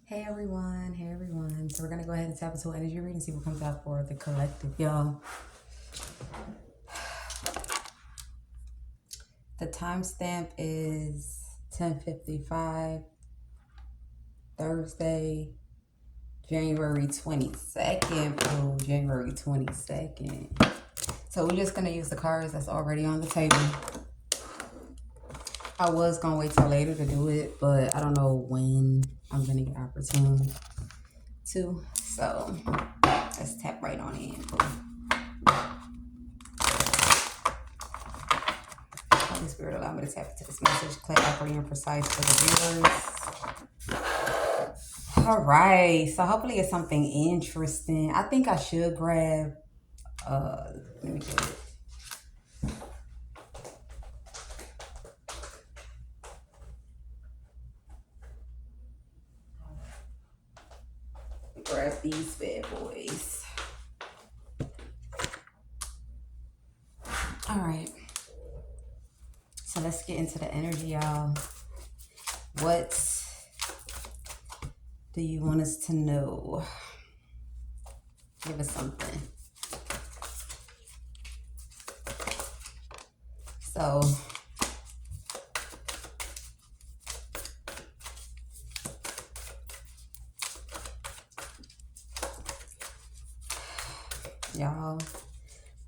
Hey everyone. So we're gonna go ahead and tap into an energy reading, see what comes out for the collective, y'all. The timestamp is 10:55, Thursday, January 22nd. Oh, January 22nd. So we're just gonna use the cards that's already on the table. I was gonna wait till later to do it, but I don't know when I'm gonna get opportune to. So let's tap right on in. Holy Spirit, allow me to tap into this message. Clear, accurate, and precise for the viewers. All right. So hopefully it's something interesting. I think I should grab. Let me get it. Grab these bad boys. All right. So let's get into the energy, y'all. What do you want us to know? Give us something. So y'all,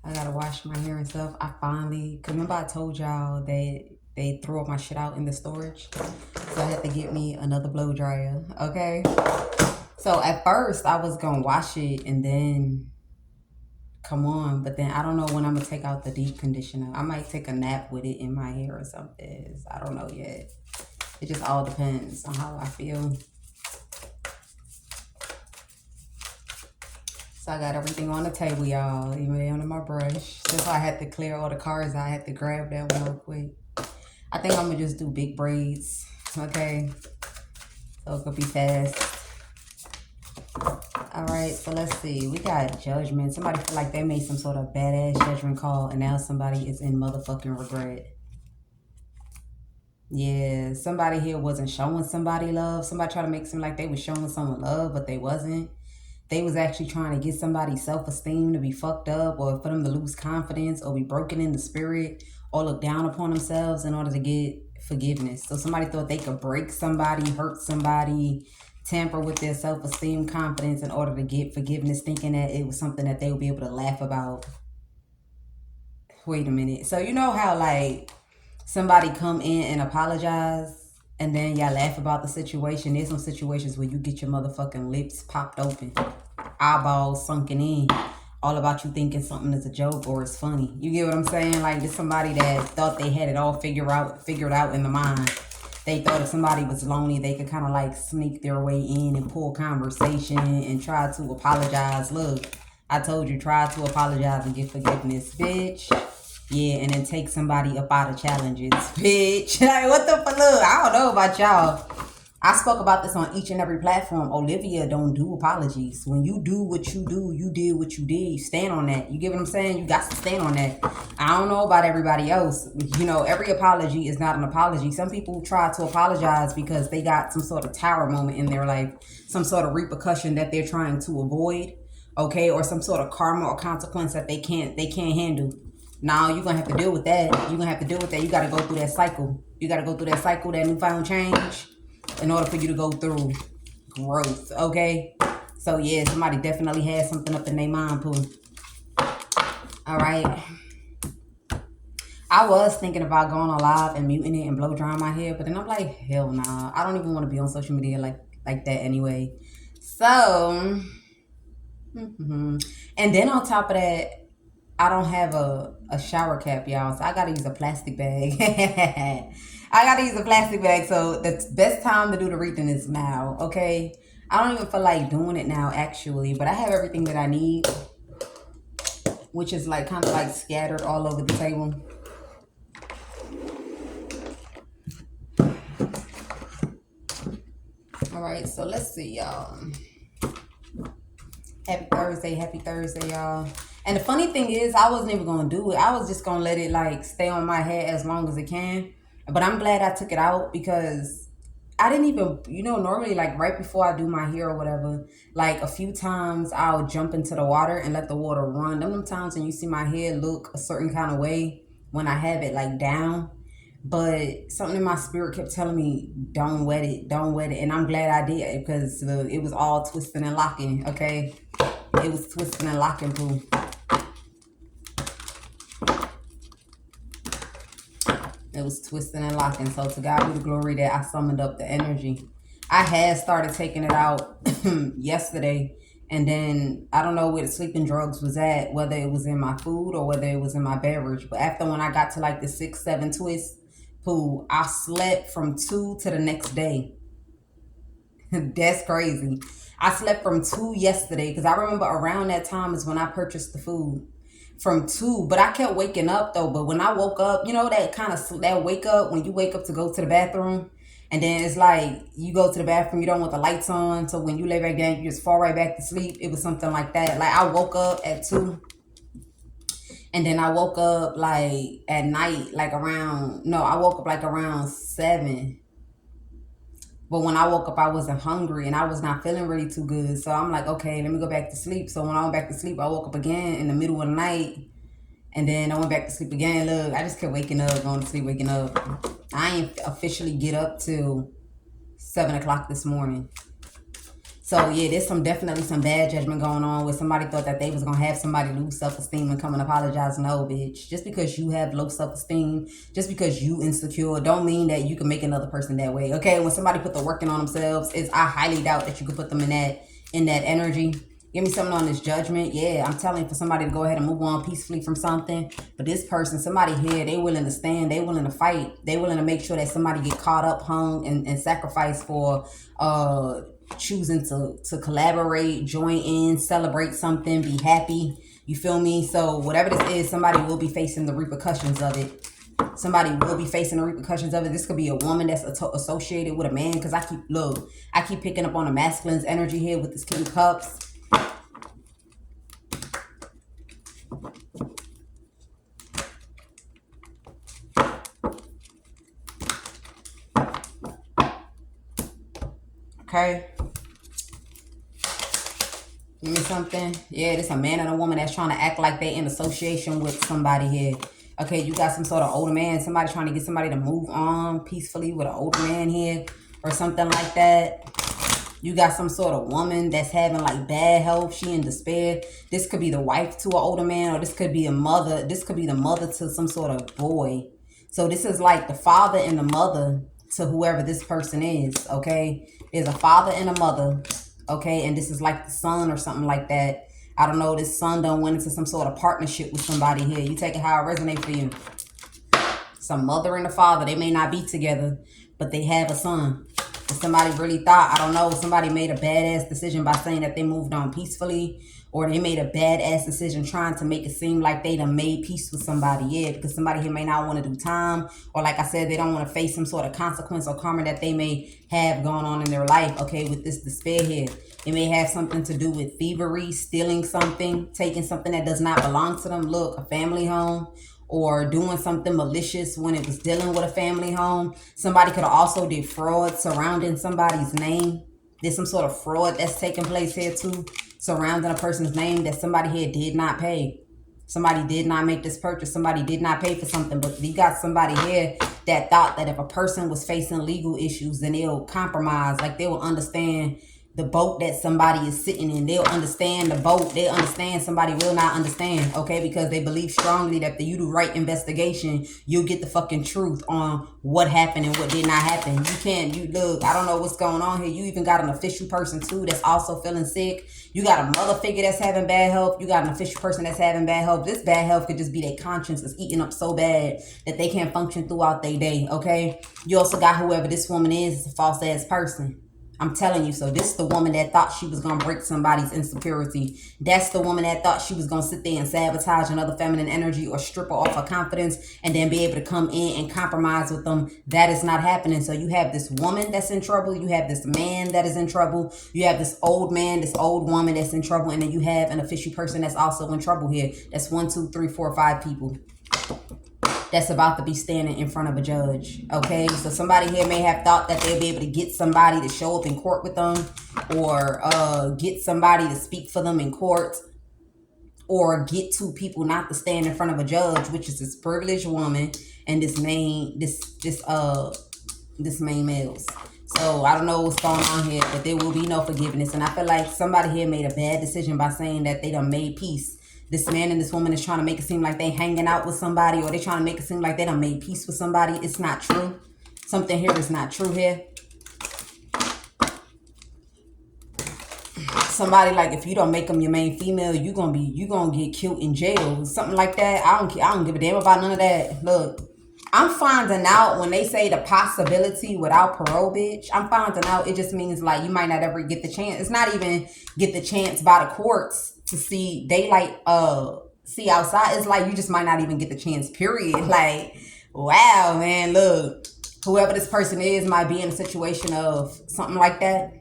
I gotta wash my hair and stuff. I finally, cause remember I told y'all that they threw up my shit out in the storage, so I had to get me another blow dryer. Okay, so at first I was gonna wash it and then come on, but then I don't know when I'm gonna take out the deep conditioner. I might take a nap with it in my hair or something. I don't know yet. It just all depends on how I feel. So I got everything on the table, y'all. Even under my brush. That's why I had to clear all the cards. I had to grab that one real quick. I think I'm gonna just do big braids. Okay. So it could be fast. All right, so let's see. We got judgment. Somebody feel like they made some sort of badass judgment call and now somebody is in motherfucking regret. Yeah, somebody here wasn't showing somebody love. Somebody tried to make it seem like they was showing someone love, but they wasn't. They was actually trying to get somebody's self-esteem to be fucked up, or for them to lose confidence, or be broken in the spirit, or look down upon themselves in order to get forgiveness. So somebody thought they could break somebody, hurt somebody, tamper with their self-esteem, confidence in order to get forgiveness, thinking that it was something that they would be able to laugh about. Wait a minute. So you know how like somebody come in and apologize and then y'all laugh about the situation? There's some situations where you get your motherfucking lips popped open, eyeballs sunken in, all about you thinking something is a joke or it's funny. You get what I'm saying? Like there's somebody that thought they had it all figured out in the mind. They thought if somebody was lonely, they could kind of like sneak their way in and pull conversation and try to apologize. Look, I told you, try to apologize and get forgiveness, bitch. Yeah, and then take somebody up out of challenges, bitch. Like, what the fuck? Look, I don't know about y'all. I spoke about this on each and every platform. Olivia don't do apologies. When you do what you do, you did what you did. You stand on that. You get what I'm saying? You got to stand on that. I don't know about everybody else. You know, every apology is not an apology. Some people try to apologize because they got some sort of tower moment in their life, some sort of repercussion that they're trying to avoid, okay, or some sort of karma or consequence that they can't handle. Now you're gonna have to deal with that. You're gonna have to deal with that. You gotta go through that cycle. You gotta go through that cycle, that newfound change, in order for you to go through growth. Okay? So yeah, somebody definitely has something up in their mind, Pooh. Alright. I was thinking about going on live and muting it and blow drying my hair, but then I'm like, hell nah. I don't even want to be on social media like that anyway. So and then on top of that, I don't have a shower cap, y'all, so I gotta use a plastic bag. I gotta use a plastic bag, so the best time to do the reading is now, okay? I don't even feel like doing it now, actually, but I have everything that I need, which is like kind of like scattered all over the table. All right, so let's see, y'all. Happy Thursday, y'all. And the funny thing is, I wasn't even gonna do it. I was just gonna let it like stay on my head as long as it can. But I'm glad I took it out because I didn't even, normally like right before I do my hair or whatever, like a few times I'll jump into the water and let the water run. Them times when you see my hair look a certain kind of way when I have it like down. But something in my spirit kept telling me, don't wet it, don't wet it. And I'm glad I did because it was all twisting and locking, okay? It was twisting and locking, poo. It was twisting and locking. So to God be the glory that I summoned up the energy. I had started taking it out yesterday. And then I don't know where the sleeping drugs was at, whether it was in my food or whether it was in my beverage. But after when I got to like the 6, 7 twist, poo, I slept from 2 to the next day. That's crazy. I slept from 2 yesterday because I remember around that time is when I purchased the food. From 2, but I kept waking up though. But when I woke up, that kind of that wake up when you wake up to go to the bathroom, and then it's like you go to the bathroom, you don't want the lights on, so when you lay back down, you just fall right back to sleep. It was something like that. Like I woke up at 2, and then I woke up like at night, like around I woke up like around 7. But when I woke up, I wasn't hungry and I was not feeling really too good. So I'm like, okay, let me go back to sleep. So when I went back to sleep, I woke up again in the middle of the night. And then I went back to sleep again. Look, I just kept waking up, going to sleep, waking up. I ain't officially get up till 7 o'clock this morning. So yeah, there's definitely some bad judgment going on where somebody thought that they was going to have somebody lose self-esteem and come and apologize. No, bitch. Just because you have low self-esteem, just because you insecure, don't mean that you can make another person that way. Okay, when somebody put the working on themselves, I highly doubt that you could put them in that energy. Give me something on this judgment. Yeah, I'm telling you for somebody to go ahead and move on peacefully from something. But this person, somebody here, they willing to stand. They willing to fight. They willing to make sure that somebody get caught up, hung, and sacrificed for choosing to collaborate, join in, celebrate something, be happy. You feel me? So whatever this is, somebody will be facing the repercussions of it. Somebody will be facing the repercussions of it. This could be a woman that's associated with a man. Because I keep picking up on the masculine's energy here with this King of Cups. Okay. Give me something. Yeah, this a man and a woman that's trying to act like they in association with somebody here. Okay, you got some sort of older man. Somebody trying to get somebody to move on peacefully with an older man here. Or something like that. You got some sort of woman that's having like bad health. She in despair. This could be the wife to an older man. Or this could be a mother. This could be the mother to some sort of boy. So this is like the father and the mother to whoever this person is. Okay. There's a father and a mother, okay? And this is like the son or something like that. I don't know, this son done went into some sort of partnership with somebody here. You take it how it resonates for you. Some mother and a father, they may not be together, but they have a son. If somebody really thought, I don't know, somebody made a badass decision by saying that they moved on peacefully, or they made a badass decision trying to make it seem like they done made peace with somebody. Yeah, because somebody here may not want to do time, or like I said, they don't want to face some sort of consequence or karma that they may have going on in their life, okay, with this despair here. It may have something to do with thievery, stealing something, taking something that does not belong to them. Look, a family home, or doing something malicious when it was dealing with a family home. Somebody could have also did fraud surrounding somebody's name. There's some sort of fraud that's taking place here too, surrounding a person's name that somebody here did not pay. Somebody did not make this purchase. Somebody did not pay for something. But you got somebody here that thought that if a person was facing legal issues, then they'll compromise. Like they will understand the boat that somebody is sitting in. They'll understand the boat. They'll understand somebody will not understand, okay? Because they believe strongly that if you do right investigation, you'll get the fucking truth on what happened and what did not happen. You look, I don't know what's going on here. You even got an official person too that's also feeling sick. You got a mother figure that's having bad health. You got an official person that's having bad health. This bad health could just be their conscience is eating up so bad that they can't function throughout their day, okay? You also got whoever this woman is a false ass person. I'm telling you, so this is the woman that thought she was going to break somebody's insecurity. That's the woman that thought she was going to sit there and sabotage another feminine energy or strip her off her confidence and then be able to come in and compromise with them. That is not happening. So you have this woman that's in trouble. You have this man that is in trouble. You have this old man, this old woman that's in trouble. And then you have an official person that's also in trouble here. That's 1, 2, 3, 4, 5 people. that's about to be standing in front of a judge. Okay, so somebody here may have thought that they'll be able to get somebody to show up in court with them, or get somebody to speak for them in court, or get two people not to stand in front of a judge, which is this privileged woman and this main males. So I don't know what's going on here, but there will be no forgiveness. And I feel like somebody here made a bad decision by saying that they done made peace. This man and this woman is trying to make it seem like they hanging out with somebody, or they trying to make it seem like they done made peace with somebody. It's not true. Something here is not true here. Somebody like, if you don't make them your main female, you gonna get killed in jail, something like that. I don't give a damn about none of that. Look, I'm finding out when they say the possibility without parole, bitch, I'm finding out it just means like you might not ever get the chance. It's not even get the chance by the courts to see daylight, see outside. It's like you just might not even get the chance, period. Like, wow, man, look, whoever this person is might be in a situation of something like that.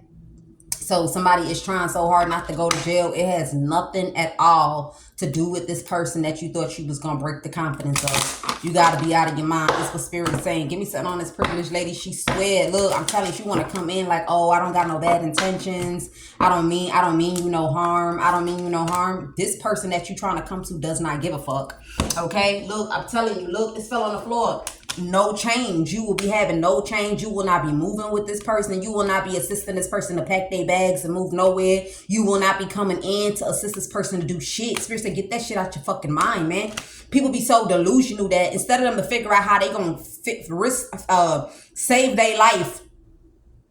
So somebody is trying so hard not to go to jail. It has nothing at all to do with this person that you thought you was going to break the confidence of. You got to be out of your mind. That's what Spirit is saying. Give me something on this privileged lady. She swear. Look, I'm telling you, she want to come in like, oh, I don't got no bad intentions. I don't mean you no harm. I don't mean you no harm. This person that you trying to come to does not give a fuck. Okay? Look, I'm telling you, look, this fell on the floor. No change. You will be having no change. You will not be moving with this person. You will not be assisting this person to pack their bags and move nowhere. You will not be coming in to assist this person to do shit. Spirit said, get that shit out your fucking mind, man. People be so delusional that instead of them to figure out how they gonna save their life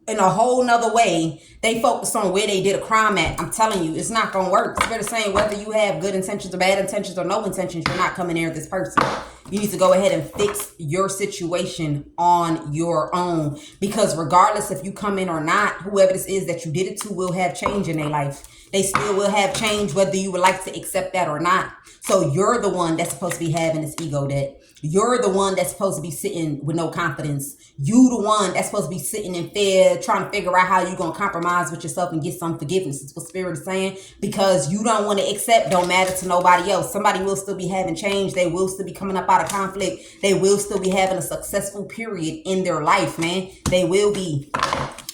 in a whole nother way, they focus on where they did a crime at. I'm telling you, it's not gonna work. Spirit is saying, whether you have good intentions or bad intentions or no intentions, you're not coming near this person. You need to go ahead and fix your situation on your own, because regardless if you come in or not, whoever this is that you did it to will have change in their life. They still will have change whether you would like to accept that or not. So you're the one that's supposed to be having this ego debt. You're the one that's supposed to be sitting with no confidence. You the one that's supposed to be sitting in fear, trying to figure out how you're going to compromise with yourself and get some forgiveness. That's what Spirit is saying. Because you don't want to accept, don't matter to nobody else. Somebody will still be having change. They will still be coming up out of conflict. They will still be having a successful period in their life, man. They will be.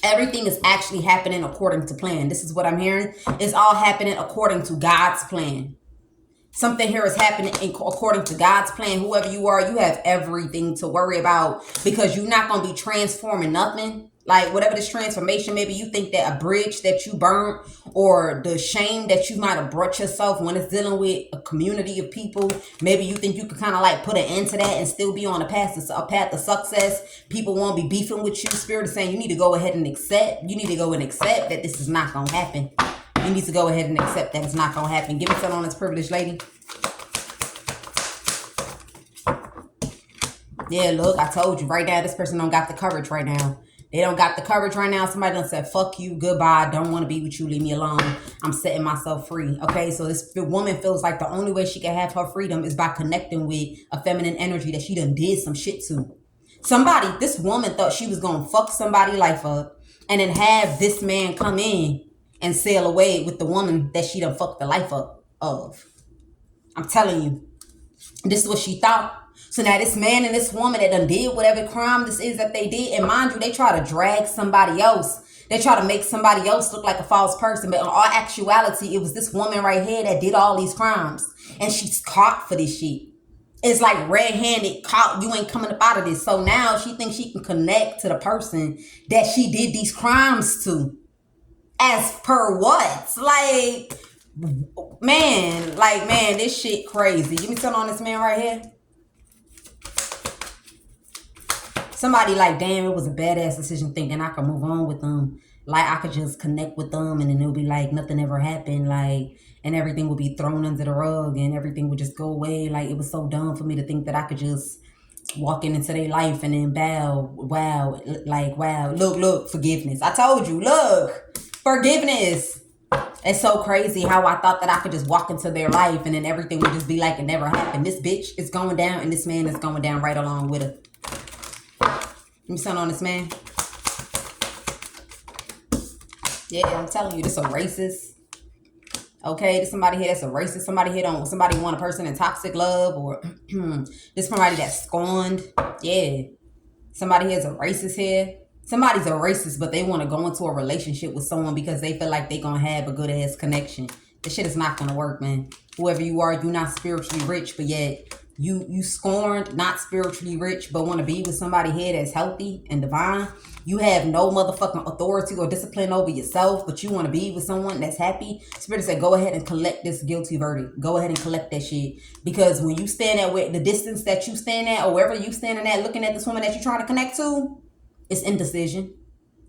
Everything is actually happening according to plan. This is what I'm hearing. It's all happening according to God's plan. Something here is happening according to God's plan. Whoever you are, you have everything to worry about, because you're not going to be transforming nothing. Like whatever this transformation, maybe you think that a bridge that you burnt, or the shame that you might have brought yourself when it's dealing with a community of people, maybe you think you can kind of like put an end to that and still be on a path of success. People won't be beefing with you. Spirit is saying you need to go ahead and accept. You need to go and accept that this is not going to happen. You need to go ahead and accept that it's not going to happen. Give me something on this privileged lady. Yeah, look, I told you right now, this person don't got the courage right now. They don't got the courage right now. Somebody done said, fuck you, goodbye, don't want to be with you, leave me alone. I'm setting myself free. Okay, so this woman feels like the only way she can have her freedom is by connecting with a feminine energy that she done did some shit to. This woman thought she was going to fuck somebody's life up and then have this man come in and sail away with the woman that she done fucked the life up of. I'm telling you, this is what she thought. So now this man and this woman that done did whatever crime this is that they did, and mind you, they try to drag somebody else. They try to make somebody else look like a false person. But in all actuality, it was this woman right here that did all these crimes. And she's caught for this shit. It's like red-handed, caught, you ain't coming up out of this. So now she thinks she can connect to the person that she did these crimes to. As per what? Like, man, this shit crazy. Give me something on this man right here. Somebody like, damn, it was a badass decision thinking I could move on with them. Like, I could just connect with them and then it'll be like nothing ever happened. Like, and everything would be thrown under the rug and everything would just go away. Like, it was so dumb for me to think that I could just walk into their life and then wow, look, forgiveness. I told you, look, forgiveness. It's so crazy how I thought that I could just walk into their life and then everything would just be like it never happened. This bitch is going down and this man is going down right along with her. Give me something on this man. Yeah, I'm telling you, this a racist. Okay, there's somebody here that's a racist. Somebody want a person in toxic love, or there's somebody that's scorned. Yeah. Somebody here's a racist here. Somebody's a racist, but they want to go into a relationship with someone because they feel like they're going to have a good ass connection. This shit is not going to work, man. Whoever you are, you're not spiritually rich, but yet you scorned, not spiritually rich, but want to be with somebody here that's healthy and divine. You have no motherfucking authority or discipline over yourself, but you want to be with someone that's happy. Spirit said, go ahead and collect this guilty verdict. Go ahead and collect that shit. Because when you stand at where the distance that you stand at, or wherever you standing at, looking at this woman that you're trying to connect to, it's indecision.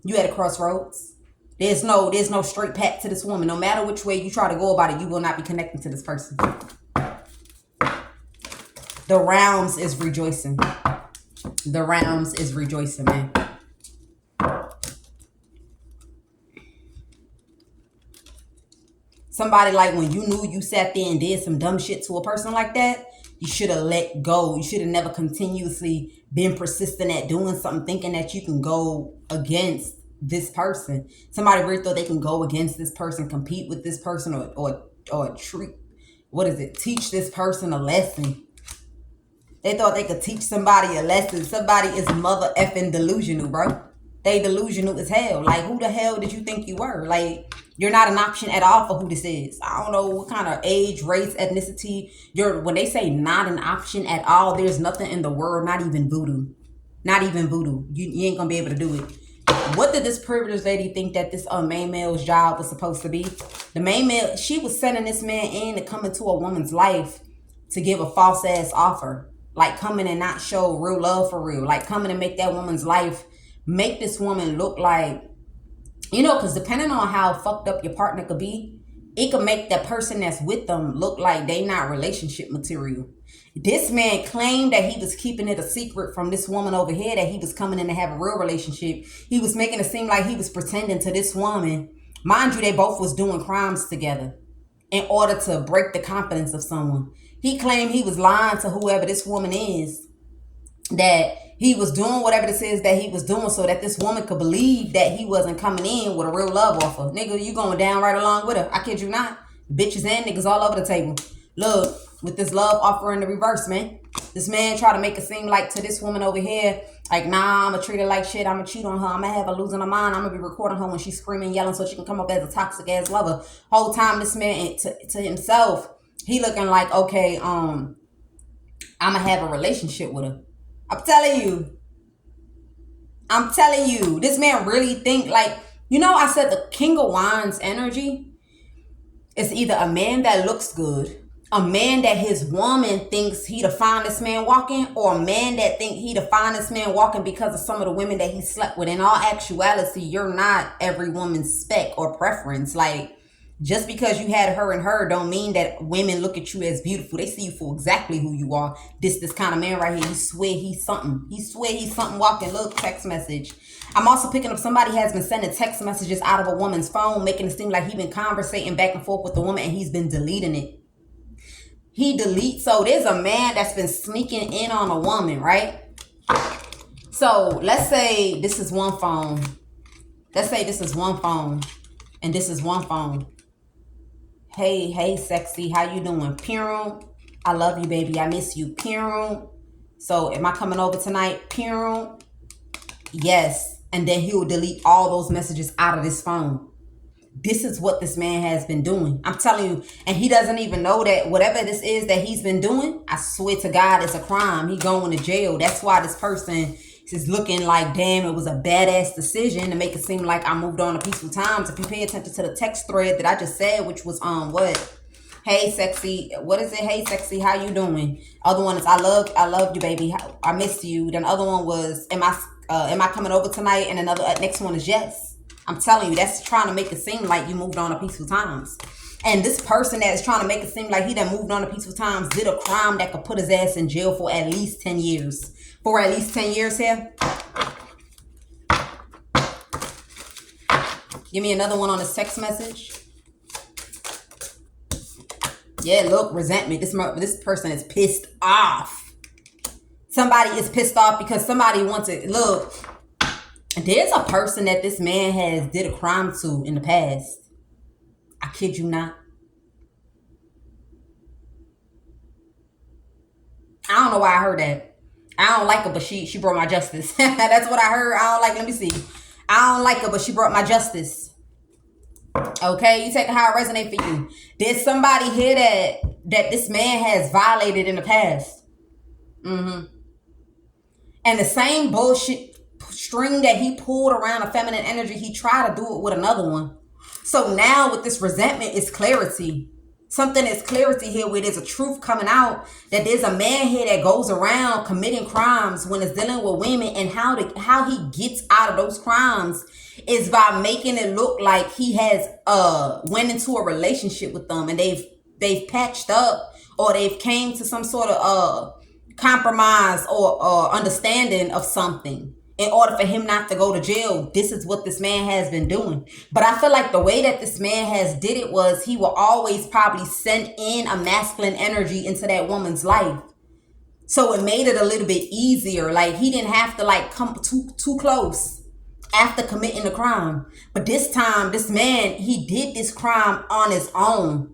You at a crossroads. There's no straight path to this woman. No matter which way you try to go about it, you will not be connecting to this person. The realms is rejoicing. The realms is rejoicing, man. Somebody like when you knew you sat there and did some dumb shit to a person like that, you should have let go. You should have never continuously been persistent at doing something, thinking that you can go against this person. Somebody really thought they can go against this person, compete with this person, or teach this person a lesson. They thought they could teach somebody a lesson. Somebody is mother effing delusional, bro. They delusional as hell. Like, who the hell did you think you were? Like, you're not an option at all for who this is. I don't know what kind of age, race, ethnicity. When they say not an option at all, there's nothing in the world, not even voodoo. Not even voodoo. You ain't gonna be able to do it. What did this privileged lady think that this main male's job was supposed to be? The main male, she was sending this man in to come into a woman's life to give a false ass offer. Like, coming and not show real love for real. Like, coming and make that woman's life, make this woman look like, because depending on how fucked up your partner could be, it could make that person that's with them look like they not relationship material. This man claimed that he was keeping it a secret from this woman over here, that he was coming in to have a real relationship. He was making it seem like he was pretending to this woman. Mind you, they both was doing crimes together in order to break the confidence of someone. He claimed he was lying to whoever this woman is, that he was doing whatever this is that he was doing so that this woman could believe that he wasn't coming in with a real love offer. Nigga, you going down right along with her. I kid you not. Bitches and niggas all over the table. Look, with this love offer in the reverse, man. This man try to make it seem like to this woman over here, like, nah, I'm going to treat her like shit. I'm going to cheat on her. I'm going to have her losing her mind. I'm going to be recording her when she's screaming, yelling so she can come up as a toxic ass lover. Whole time this man to himself, he looking like, okay, I'm going to have a relationship with her. I'm telling you, this man really think like, I said the King of Wands energy is either a man that looks good, a man that his woman thinks he the finest man walking, or a man that think he the finest man walking because of some of the women that he slept with. In all actuality, you're not every woman's spec or preference. Like, just because you had her and her don't mean that women look at you as beautiful. They see you for exactly who you are. This kind of man right here, he swear he's something. He swear he's something walking. Look, text message. I'm also picking up somebody has been sending text messages out of a woman's phone, making it seem like he been conversating back and forth with the woman, and he's been deleting it. So there's a man that's been sneaking in on a woman, right? So let's say this is one phone. Let's say this is one phone, and this is one phone. Hey, sexy, how you doing? Peron, I love you, baby. I miss you. Peron. So am I coming over tonight? Peron. Yes. And then he will delete all those messages out of this phone. This is what this man has been doing. I'm telling you. And he doesn't even know that whatever this is that he's been doing, I swear to God, it's a crime. He going to jail. That's why this person is looking like, damn, it was a badass decision to make it seem like I moved on to peaceful times. If you pay attention to the text thread that I just said, which was what? Hey, sexy. What is it? Hey, sexy. How you doing? Other one is I love you, baby. I miss you. Then the other one was, am I coming over tonight? And another next one is yes. I'm telling you, that's trying to make it seem like you moved on to peaceful times. And this person that is trying to make it seem like he done moved on to peaceful times did a crime that could put his ass in jail for at least 10 years. For at least 10 years here. Give me another one on this text message. Yeah, look, resentment. This person is pissed off. Somebody is pissed off because somebody wants to, look, there's a person that this man has did a crime to in the past. I kid you not. I don't know why I heard that. I don't like her, but she brought my justice. That's what I heard. I don't like. Let me see. I don't like her, but she brought my justice. Okay, you take how it resonate for you. Did somebody hear that this man has violated in the past? Mm-hmm. And the same bullshit string that he pulled around a feminine energy, he tried to do it with another one. So now with this resentment is clarity. Something is clarity here where there's a truth coming out that there's a man here that goes around committing crimes when it's dealing with women, and how he gets out of those crimes is by making it look like he has went into a relationship with them and they've patched up, or they've came to some sort of compromise or understanding of something in order for him not to go to jail. This is what this man has been doing. But I feel like the way that this man has did it was he will always probably send in a masculine energy into that woman's life. So it made it a little bit easier. Like he didn't have to like come too close after committing the crime. But this time, this man, he did this crime on his own.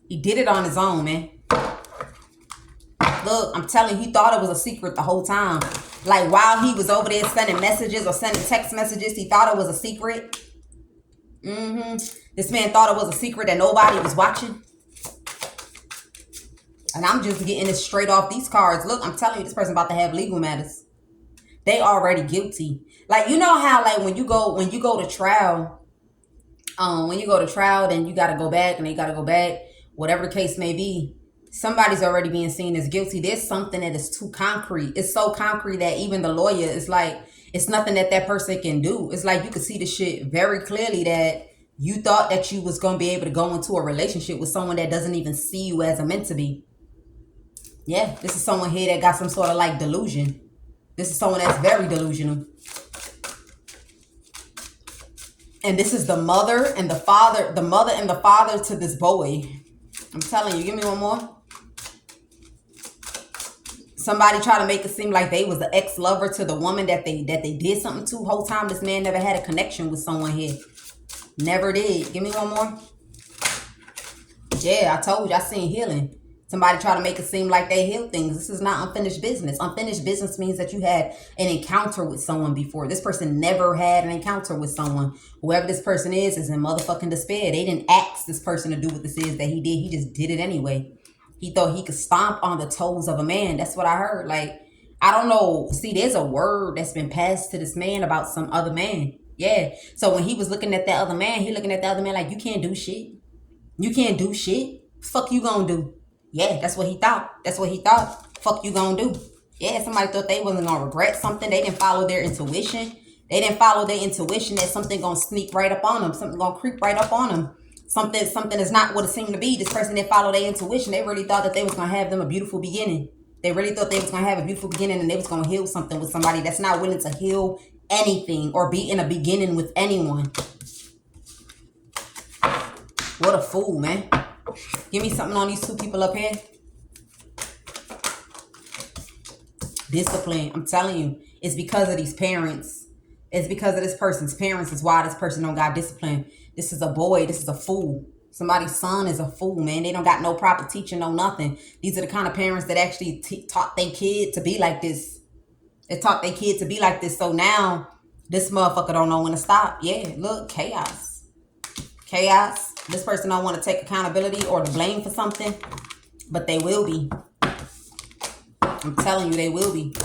He did it on his own, man. Look, I'm telling you, he thought it was a secret the whole time. Like while he was over there sending messages or sending text messages, he thought it was a secret. This man thought it was a secret that nobody was watching. And I'm just getting this straight off these cards. Look, I'm telling you, this person about to have legal matters. They already guilty. Like, you know how like when you go to trial, then you gotta go back and they gotta go back, whatever the case may be. Somebody's already being seen as guilty. There's something that is too concrete. It's so concrete that even the lawyer is like, it's nothing that person can do. It's like you could see the shit very clearly that you thought that you was going to be able to go into a relationship with someone that doesn't even see you as a meant to be. Yeah, this is someone here that got some sort of like delusion. This is someone that's very delusional. And this is the mother and the father to this boy. I'm telling you, give me one more. Somebody try to make it seem like they was the ex-lover to the woman that they did something to. Whole time this man never had a connection with someone here. Never did. Give me one more. Yeah, I told you, I seen healing. Somebody try to make it seem like they heal things. This is not unfinished business. Unfinished business means that you had an encounter with someone before. This person never had an encounter with someone. Whoever this person is in motherfucking despair. They didn't ask this person to do what this is that he did. He just did it anyway. He thought he could stomp on the toes of a man. That's what I heard. Like, I don't know. See, there's a word that's been passed to this man about some other man. Yeah. So when he was looking at that other man, he looking at the other man like, you can't do shit. You can't do shit. Fuck you gonna do? Yeah, that's what he thought. That's what he thought. Fuck you gonna do? Yeah, somebody thought they wasn't gonna regret something. They didn't follow their intuition. They didn't follow their intuition that something gonna sneak right up on them. Something gonna creep right up on them. Something is not what it seemed to be. This person didn't follow their intuition. They really thought that they was going to have them a beautiful beginning. They really thought they was going to have a beautiful beginning and they was going to heal something with somebody that's not willing to heal anything or be in a beginning with anyone. What a fool, man. Give me something on these two people up here. Discipline. I'm telling you, it's because of these parents. It's because of this person's parents is why this person don't got discipline. This is a boy. This is a fool. Somebody's son is a fool, man. They don't got no proper teaching, no nothing. These are the kind of parents that actually taught their kid to be like this. They taught their kid to be like this. So now this motherfucker don't know when to stop. Yeah, look, chaos. Chaos. This person don't want to take accountability or the blame for something, but they will be. I'm telling you, they will be.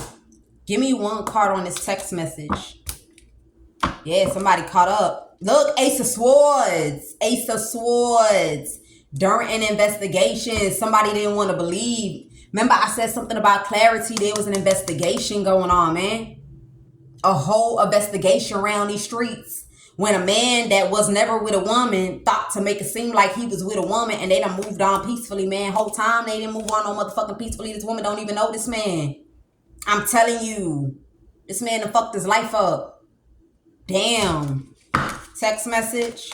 Give me one card on this text message. Yeah, somebody caught up. Look, Ace of Swords. Ace of Swords. During an investigation, somebody didn't want to believe. Remember, I said something about clarity. There was an investigation going on, man. A whole investigation around these streets. When a man that was never with a woman thought to make it seem like he was with a woman and they done moved on peacefully, man. Whole time they didn't move on no motherfucking peacefully. This woman don't even know this man. I'm telling you. This man done fucked his life up. Damn. Text message.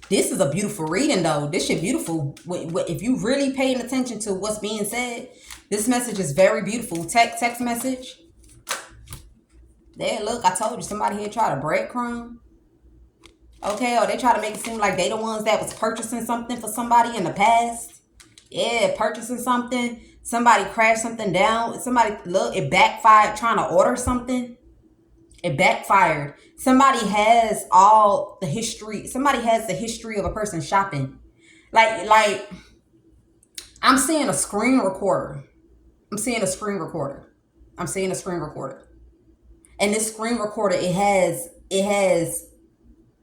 This is a beautiful reading, though. This shit beautiful. If you really paying attention to what's being said, this message is very beautiful. Text message. There, look, I told you. Somebody here try to breadcrumb. Okay, or they try to make it seem like they the ones that was purchasing something for somebody in the past. Yeah, purchasing something. Somebody crashed something down. Somebody, look, it backfired trying to order something. It backfired. Somebody has all the history. Somebody has the history of a person shopping. Like I'm seeing a screen recorder. I'm seeing a screen recorder. I'm seeing a screen recorder. And this screen recorder, it has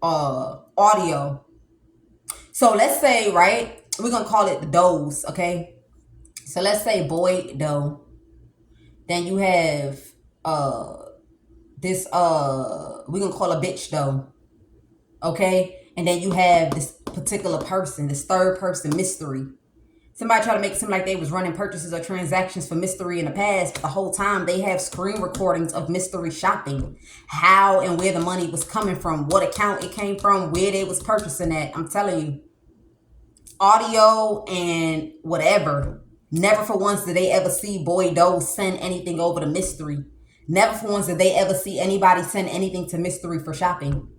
audio. So let's say, right, we're gonna call it the does, okay? So let's say boy doe. Then you have this we're gonna call a bitch doe. Okay? And then you have this particular person, this third person, mystery. Somebody try to make it seem like they was running purchases or transactions for mystery in the past, but the whole time they have screen recordings of mystery shopping. How and where the money was coming from, what account it came from, where they was purchasing at. I'm telling you. Audio and whatever. Never for once did they ever see boy doe send anything over to mystery. Never for once did they ever see anybody send anything to mystery for shopping.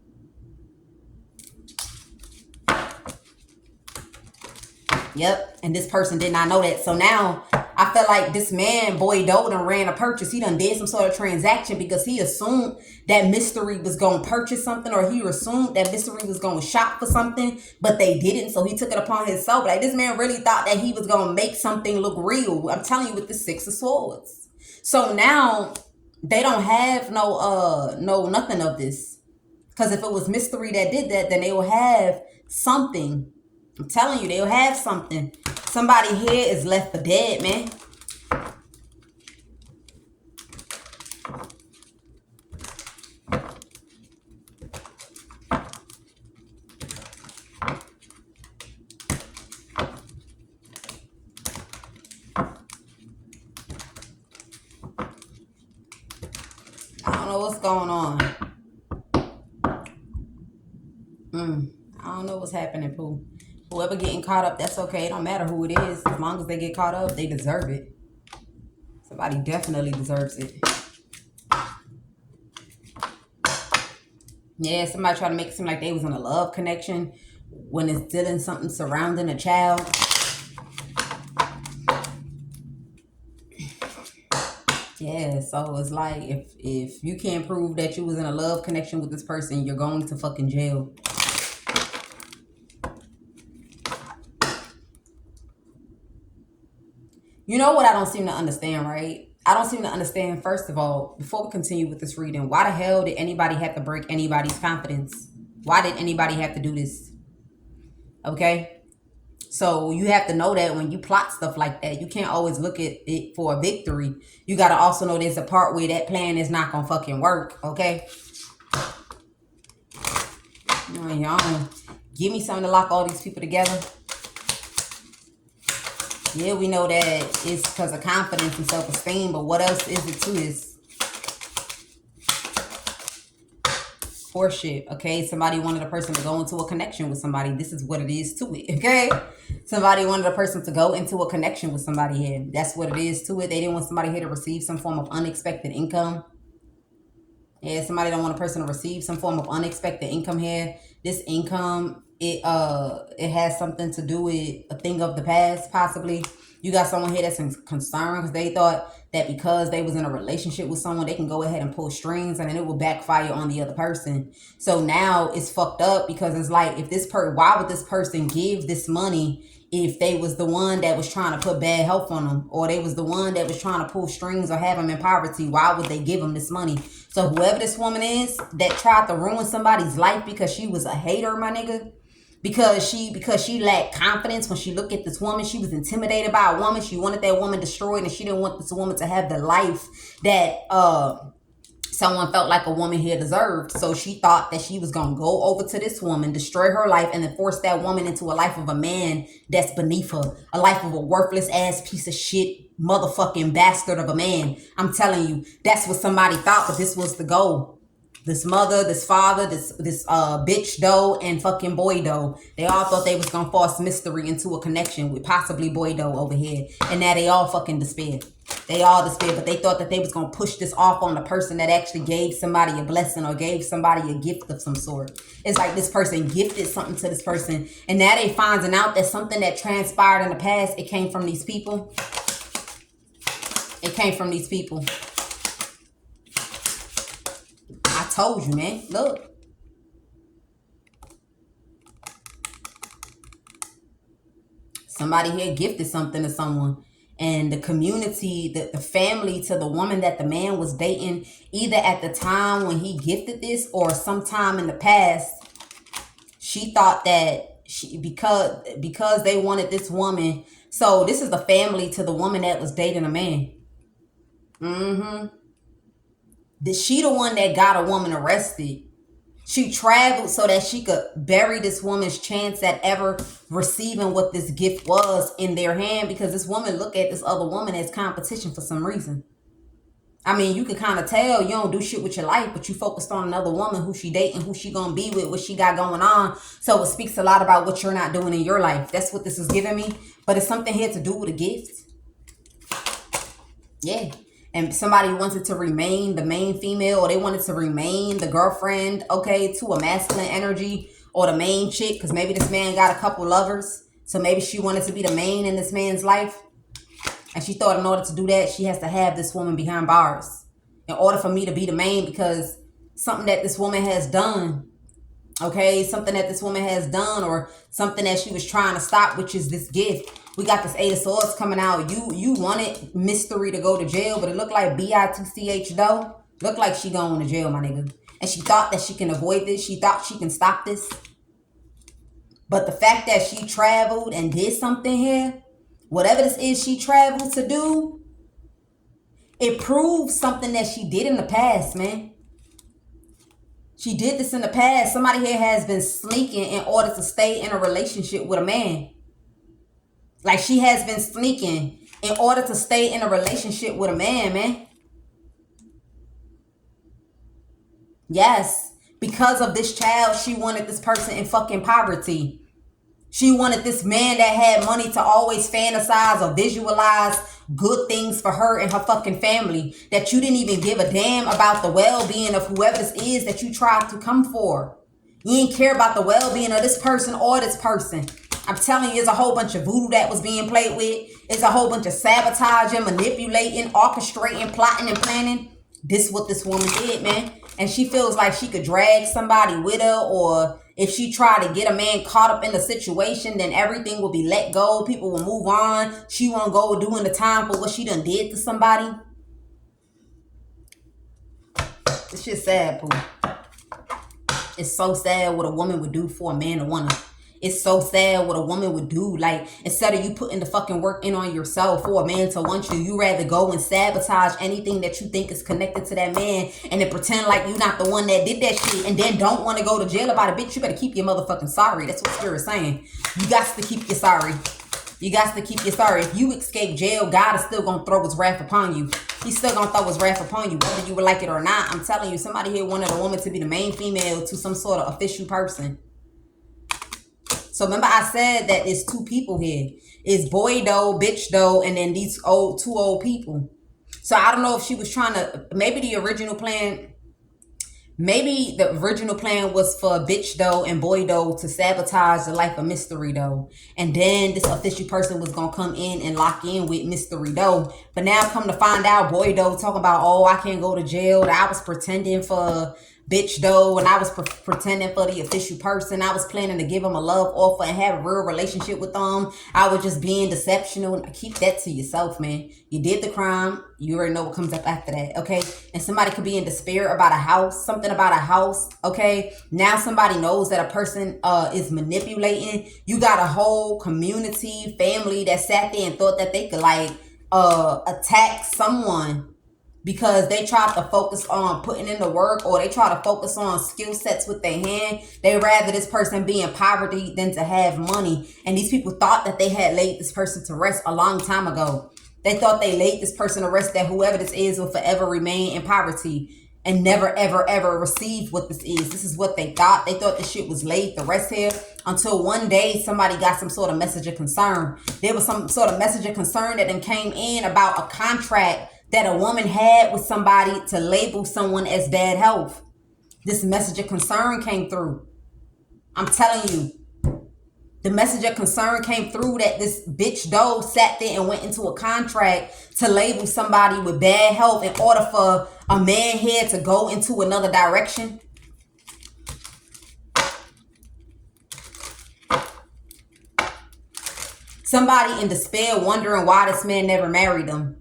Yep, and this person did not know that. So now I feel like this man, boy doe, done ran a purchase. He done did some sort of transaction because he assumed that mystery was going to purchase something, or he assumed that mystery was going to shop for something, but they didn't. So he took it upon himself. Like, this man really thought that he was going to make something look real. I'm telling you, with the Six of Swords. So now they don't have no nothing of this. Because if it was mystery that did that, then they will have something. I'm telling you, they'll have something. Somebody here is left for dead, man. I don't know what's going on. I don't know what's happening, Pooh. Whoever getting caught up, that's okay. It don't matter who it is. As long as they get caught up, they deserve it. Somebody definitely deserves it. Yeah, somebody try to make it seem like they was in a love connection when it's dealing something surrounding a child. Yeah, so it's like if you can't prove that you was in a love connection with this person, you're going to fucking jail. You know what I don't seem to understand, right? I don't seem to understand, first of all, before we continue with this reading, why the hell did anybody have to break anybody's confidence? Why did anybody have to do this? Okay? So you have to know that when you plot stuff like that, you can't always look at it for a victory. You got to also know there's a part where that plan is not going to fucking work, okay? Y'all give me something to lock all these people together. Yeah, we know that it's because of confidence and self-esteem, but what else is it to this? Horseshit, okay? Somebody wanted a person to go into a connection with somebody. This is what it is to it, okay? Somebody wanted a person to go into a connection with somebody here. That's what it is to it. They didn't want somebody here to receive some form of unexpected income. Yeah, somebody don't want a person to receive some form of unexpected income here. This income, it has something to do with a thing of the past, possibly. You got someone here that's concerned because they thought that because they was in a relationship with someone, they can go ahead and pull strings and then it will backfire on the other person. So now it's fucked up because it's like, if this why would this person give this money if they was the one that was trying to put bad health on them, or they was the one that was trying to pull strings or have them in poverty? Why would they give them this money? So whoever this woman is that tried to ruin somebody's life because she was a hater, my nigga, because she lacked confidence when she looked at this woman, she was intimidated by a woman, she wanted that woman destroyed, and she didn't want this woman to have the life that someone felt like a woman here deserved. So she thought that she was going to go over to this woman, destroy her life, and then force that woman into a life of a man that's beneath her. A life of a worthless ass piece of shit, motherfucking bastard of a man. I'm telling you, that's what somebody thought, but this was the goal. This mother, this father, this bitch doe and fucking boy doe. They all thought they was going to force mystery into a connection with possibly boy doe over here. And now they all fucking despair. They all despair, but they thought that they was going to push this off on the person that actually gave somebody a blessing or gave somebody a gift of some sort. It's like this person gifted something to this person, and now they finding out that something that transpired in the past, it came from these people. It came from these people. I told you, man. Look. Somebody here gifted something to someone. And the community, the family to the woman that the man was dating, either at the time when he gifted this or sometime in the past, she thought that because they wanted this woman. So this is the family to the woman that was dating a man. She the one that got a woman arrested. She traveled so that she could bury this woman's chance at ever receiving what this gift was in their hand, because this woman looked at this other woman as competition for some reason. I mean, you can kind of tell you don't do shit with your life, but you focused on another woman, who she dating, who she gonna be with, what she got going on. So it speaks a lot about what you're not doing in your life. That's what this is giving me. But it's something here to do with a gift. Yeah. And somebody wanted to remain the main female, or they wanted to remain the girlfriend, okay, to a masculine energy, or the main chick, because maybe this man got a couple lovers. So maybe she wanted to be the main in this man's life. And she thought in order to do that, she has to have this woman behind bars in order for me to be the main, because something that this woman has done, okay, something that this woman has done, or something that she was trying to stop, which is this gift. We got this 8 of Swords coming out. You wanted Mystery to go to jail, but it looked like B-I-T-C-H though. Looked like she going to jail, my nigga. And she thought that she can avoid this. She thought she can stop this. But the fact that she traveled and did something here, whatever this is she traveled to do, it proves something that she did in the past, man. She did this in the past. Somebody here has been sneaking in order to stay in a relationship with a man. Like, she has been sneaking in order to stay in a relationship with a man. Yes. Because of this child, she wanted this person in fucking poverty. She wanted this man that had money to always fantasize or visualize good things for her and her fucking family. That you didn't even give a damn about the well-being of whoever this is that you tried to come for. You didn't care about the well-being of this person or this person. I'm telling you, it's a whole bunch of voodoo that was being played with. It's a whole bunch of sabotaging, manipulating, orchestrating, plotting, and planning. This is what this woman did, man. And she feels like she could drag somebody with her, or if she tried to get a man caught up in the situation, then everything will be let go. People will move on. She won't go doing the time for what she done did to somebody. This shit's sad, Pooh. It's so sad what a woman would do for a man to want her. It's so sad what a woman would do. Like, instead of you putting the fucking work in on yourself for a man to want you, you rather go and sabotage anything that you think is connected to that man, and then pretend like you're not the one that did that shit, and then don't want to go to jail about it. Bitch, you better keep your motherfucking sorry. That's what Spirit's saying. You got to keep your sorry. You got to keep your sorry. If you escape jail, God is still going to throw his wrath upon you. He's still going to throw his wrath upon you, whether you would like it or not. I'm telling you, somebody here wanted a woman to be the main female to some sort of official person. So remember I said that it's two people here. It's boy though, bitch though, and then these two old people. So I don't know if she was trying to, maybe the original plan was for bitch though and boy though to sabotage the life of Mystery though. And then this official person was going to come in and lock in with Mystery though. But now come to find out, boy though talking about, oh, I can't go to jail. That I was pretending for bitch though, and I was pretending for the official person. I was planning to give him a love offer and have a real relationship with them. I was just being deceptional. Keep that to yourself, man. You did the crime. You already know what comes up after that, okay? And somebody could be in despair about a house, something about a house, okay? Now somebody knows that a person is manipulating. You got a whole community, family that sat there and thought that they could like attack someone because they tried to focus on putting in the work, or they try to focus on skill sets with their hand. They rather this person be in poverty than to have money. And these people thought that they had laid this person to rest a long time ago. They thought they laid this person to rest, that whoever this is will forever remain in poverty and never, ever, ever receive what this is. This is what they thought. They thought this shit was laid to rest here until one day somebody got some sort of message of concern. There was some sort of message of concern that then came in about a contract that a woman had with somebody to label someone as bad health. This message of concern came through. I'm telling you. The message of concern came through that this bitch doe sat there and went into a contract to label somebody with bad health in order for a man here to go into another direction. Somebody in despair wondering why this man never married them.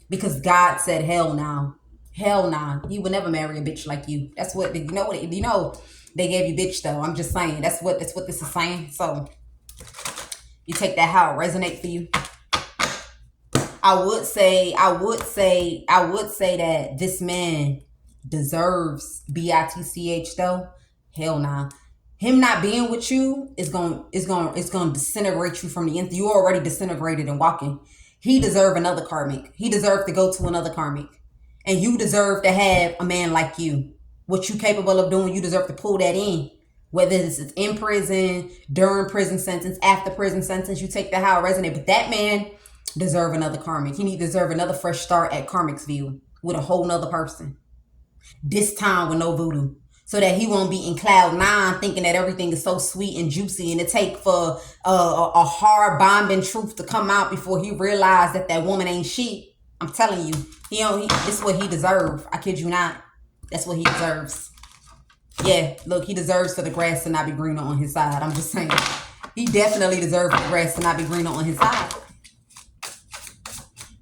Because God said, hell no. Hell nah. He would never marry a bitch like you. That's what, you know, they gave you bitch though. I'm just saying. That's what this is saying. So you take that how it resonates for you. I would say that this man deserves BITCH though. Hell nah. Him not being with you is gonna disintegrate you from the inside. You already disintegrated and walking. He deserves another karmic. He deserves to go to another karmic. And you deserve to have a man like you. What you capable of doing, you deserve to pull that in. Whether this is in prison, during prison sentence, after prison sentence, you take that how it resonates. But that man deserve another karmic. He deserve another fresh start at Karmic's view with a whole nother person. This time with no voodoo. So that he won't be in cloud 9 thinking that everything is so sweet and juicy, and it take for a hard bombing truth to come out before he realized that woman ain't shit. I'm telling you, this is what he deserves. I kid you not. That's what he deserves. Yeah, look, he deserves for the grass to not be greener on his side. I'm just saying. He definitely deserves for the grass to not be greener on his side.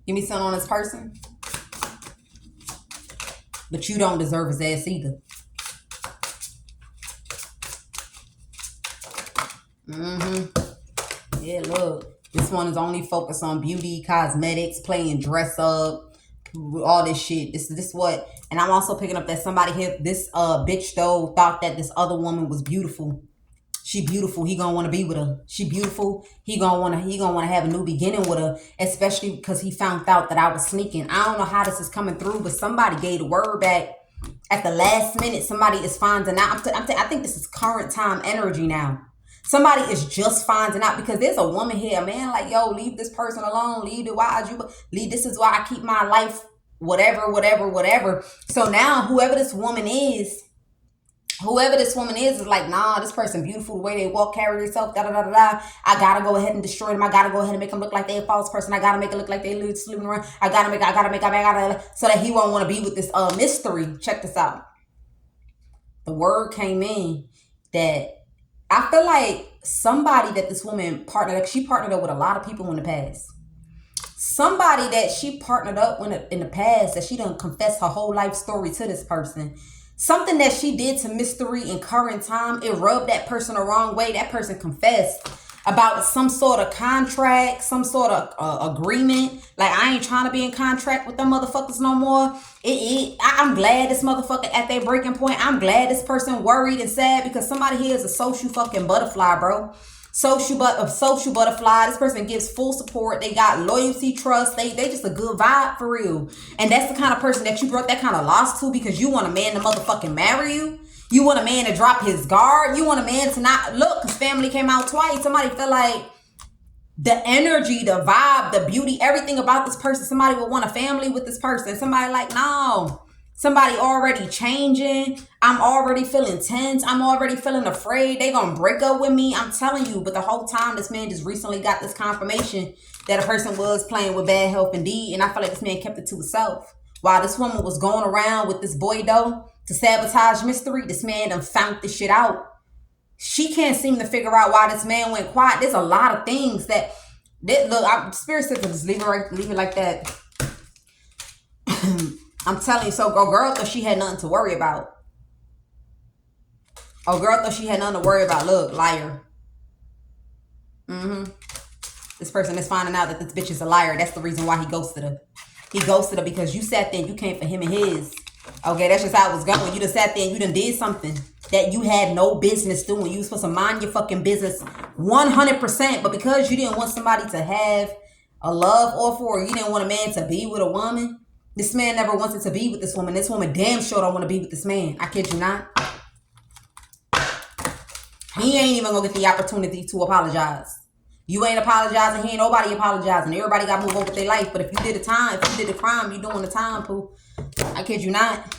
Give me something on this person. But you don't deserve his ass either. Yeah, look. This one is only focused on beauty, cosmetics, playing dress up, all this shit. This what, and I'm also picking up that somebody here, this bitch though, thought that this other woman was beautiful. She beautiful. He gonna want to be with her. She beautiful. He gonna want to have a new beginning with her, especially because he found out that I was sneaking. I don't know how this is coming through, but somebody gave the word back at the last minute. Somebody is finding out. I think this is current time energy now. Somebody is just finding out, because there's a woman here, a man like, yo, leave this person alone. Leave it. Why you leave? This is why I keep my life, whatever. So now whoever this woman is like, nah, this person beautiful, the way they walk, carry themselves, I gotta go ahead and destroy them. I gotta go ahead and make them look like they're a false person. I gotta make it look like they sleeping around. I gotta so that he won't want to be with this mystery. Check this out. The word came in that I feel like somebody that this woman she partnered up with a lot of people in the past. Somebody that she partnered up with in the past, that she done confessed her whole life story to this person. Something that she did to mystery in current time, it rubbed that person the wrong way. That person confessed about some sort of contract, some sort of agreement. Like, I ain't trying to be in contract with them motherfuckers no more. I'm glad this motherfucker at their breaking point. I'm glad this person worried and sad, because somebody here is a social fucking butterfly, bro. Social butterfly. This person gives full support. They got loyalty, trust. They just a good vibe for real. And that's the kind of person that you brought that kind of loss to, because you want a man to motherfucking marry you. You want a man to drop his guard. You want a man to not look, because family came out twice. Somebody felt like the energy, the vibe, the beauty, everything about this person. Somebody would want a family with this person. Somebody like, no. Somebody already changing. I'm already feeling tense. I'm already feeling afraid. They gonna break up with me. I'm telling you. But the whole time, this man just recently got this confirmation that a person was playing with bad health indeed. And I feel like this man kept it to himself. While this woman was going around with this boy though to sabotage mystery, this man done found this shit out. She can't seem to figure out why this man went quiet. There's a lot of things that look, Spirit said to just leave it like that. I'm telling you, so girl thought she had nothing to worry about. Girl thought she had nothing to worry about. Look, liar. This person is finding out that this bitch is a liar. That's the reason why he ghosted her. He ghosted her because you sat there and you came for him and his. Okay, that's just how it was going. You done sat there and you done did something that you had no business doing. You was supposed to mind your fucking business 100%. But because you didn't want somebody to have a love offer, or you didn't want a man to be with a woman, this man never wanted to be with this woman. This woman damn sure don't want to be with this man. I kid you not. He ain't even gonna get the opportunity to apologize. You ain't apologizing. He ain't nobody apologizing. Everybody got to move on with their life. But if you did the time, if you did the crime, you doing the time, poo. I kid you not.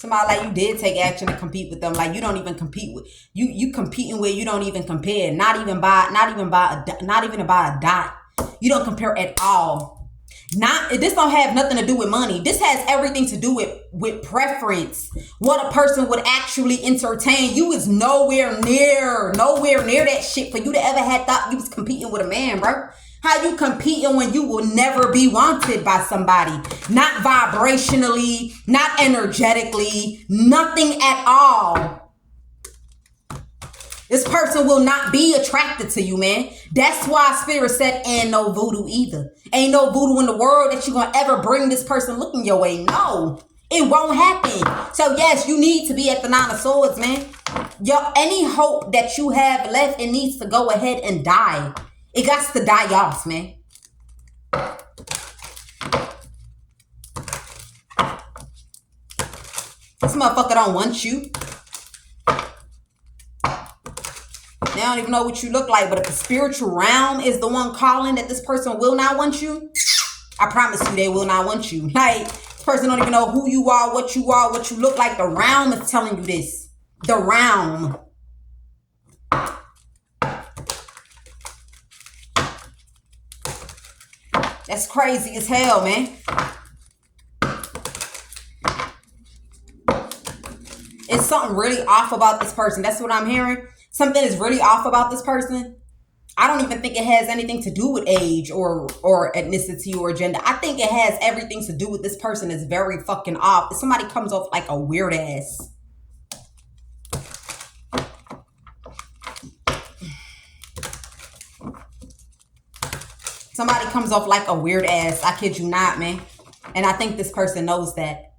Somebody like you did take action to compete with them. Like you don't even compete with you competing where you don't even compare. Not even by a dot. You don't compare at all. This don't have nothing to do with money. This has everything to do with preference. What a person would actually entertain. You is nowhere near that shit for you to ever had thought you was competing with a man, bro. How you competing when you will never be wanted by somebody? Not vibrationally, not energetically, nothing at all. This person will not be attracted to you, man. That's why Spirit said, and no voodoo either. Ain't no voodoo in the world that you're going to ever bring this person looking your way. No, it won't happen. So yes, you need to be at the Nine of Swords, man. Any hope that you have left, it needs to go ahead and die. It got to die off, man. This motherfucker don't want you. They don't even know what you look like. But if the spiritual realm is the one calling that this person will not want you, I promise you they will not want you. Like, this person don't even know who you are, what you look like. The realm is telling you this. The realm. That's crazy as hell, man. It's something really off about this person. That's what I'm hearing. Something is really off about this person. I don't even think it has anything to do with age or ethnicity or gender. I think it has everything to do with this person is very fucking off. If somebody comes off like a weird ass. Somebody comes off like a weird ass. I kid you not, man. And I think this person knows that.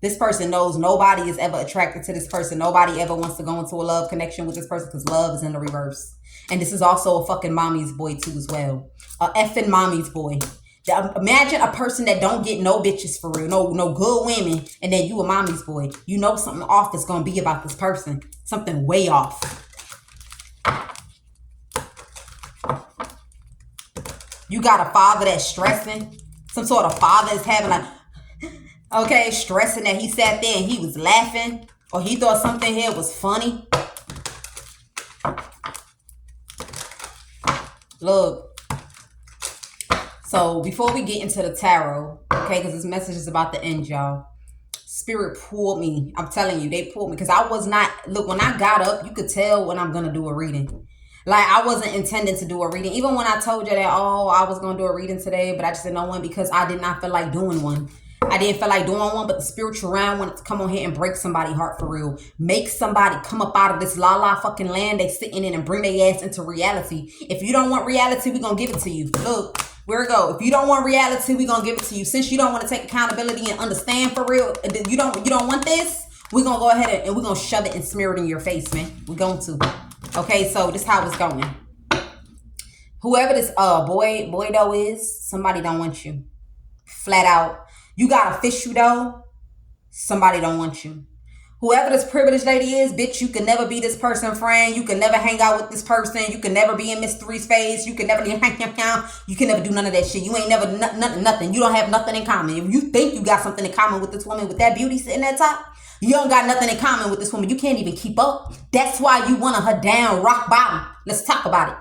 This person knows nobody is ever attracted to this person. Nobody ever wants to go into a love connection with this person because love is in the reverse. And this is also a fucking mommy's boy too as well. A effing mommy's boy. Imagine a person that don't get no bitches for real. No good women. And then you a mommy's boy. You know something off is going to be about this person. Something way off. You got a father that's stressing. Some sort of father is having okay, stressing that he sat there and he was laughing. Or he thought something here was funny. Look. So before we get into the tarot, okay, because this message is about to end, y'all. Spirit pulled me. I'm telling you, they pulled me. Because I was not, look, when I got up, you could tell when I'm going to do a reading. Like, I wasn't intending to do a reading. Even when I told you that, I was going to do a reading today, but I just didn't know one because I did not feel like doing one. I didn't feel like doing one, but the spiritual realm wanted to come on here and break somebody's heart for real. Make somebody come up out of this la fucking land they sitting in and bring their ass into reality. If you don't want reality, we're going to give it to you. Look, where we go. If you don't want reality, we're going to give it to you. Since you don't want to take accountability and understand for real, you don't want this, we're going to go ahead and we're going to shove it and smear it in your face, man. We're going to. Okay, so this is how it's going. Whoever this boy though is, somebody don't want you. Flat out. You got a fish you though, somebody don't want you. Whoever this privileged lady is, bitch, you can never be this person's friend. You can never hang out with this person. You can never be in Miss Three's face. You can never you can never do none of that shit. You ain't never nothing. You don't have nothing in common. If you think you got something in common with this woman with that beauty sitting at top, you don't got nothing in common with this woman. You can't even keep up. That's why you want her down rock bottom. Let's talk about it.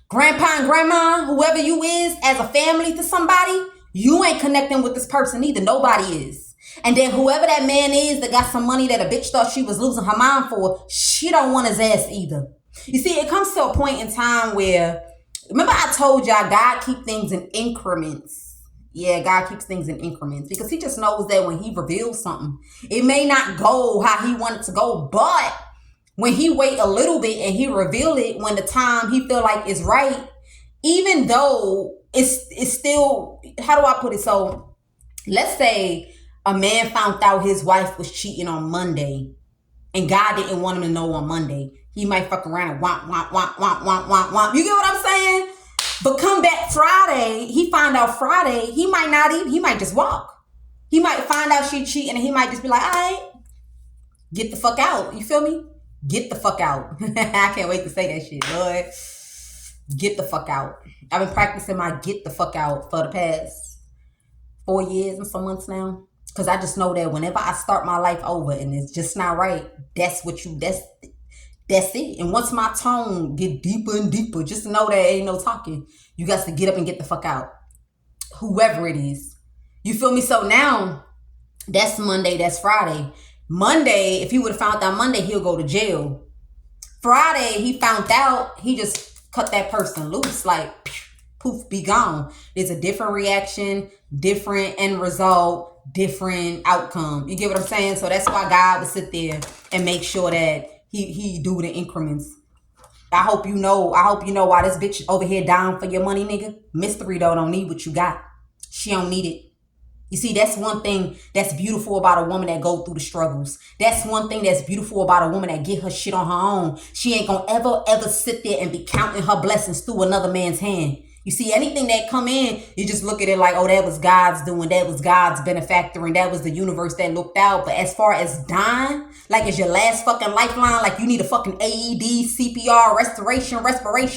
Grandpa and grandma, whoever you is, as a family to somebody, you ain't connecting with this person either. Nobody is. And then whoever that man is that got some money that a bitch thought she was losing her mind for, she don't want his ass either. You see, it comes to a point in time where, remember I told y'all God keep things in increments. Yeah, God keeps things in increments because he just knows that when he reveals something, it may not go how he wanted to go, but when he wait a little bit and he reveal it when the time he feel like is right, even though it's still, how do I put it? So let's say a man found out his wife was cheating on Monday and God didn't want him to know on Monday. He might fuck around and womp. You get what I'm saying? But come back Friday, he find out Friday, he might not even, he might just walk. He might find out she cheating and he might just be like, all right, get the fuck out. You feel me? Get the fuck out. I can't wait to say that shit, Lord. Get the fuck out. I've been practicing my get the fuck out for the past 4 years and some months now. Because I just know that whenever I start my life over and it's just not right, that's it. And once my tone get deeper and deeper, just know that ain't no talking. You got to get up and get the fuck out. Whoever it is. You feel me? So now, that's Monday, that's Friday. Monday, if he would have found out Monday, he'll go to jail. Friday, he found out, he just cut that person loose. Like, poof, be gone. There's a different reaction, different end result, different outcome. You get what I'm saying? So that's why God would sit there and make sure that he do the increments. I hope you know why this bitch over here down for your money, nigga. Mystery though don't need what you got. She don't need it. You see, that's one thing that's beautiful about a woman that go through the struggles. That's one thing that's beautiful about a woman that get her shit on her own. She ain't gonna ever sit there and be counting her blessings through another man's hand. You see, anything that come in, you just look at it like, oh, that was God's doing, that was God's benefactoring, that was the universe that looked out. But as far as dying, like it's your last fucking lifeline, like you need a fucking AED, CPR, respiration,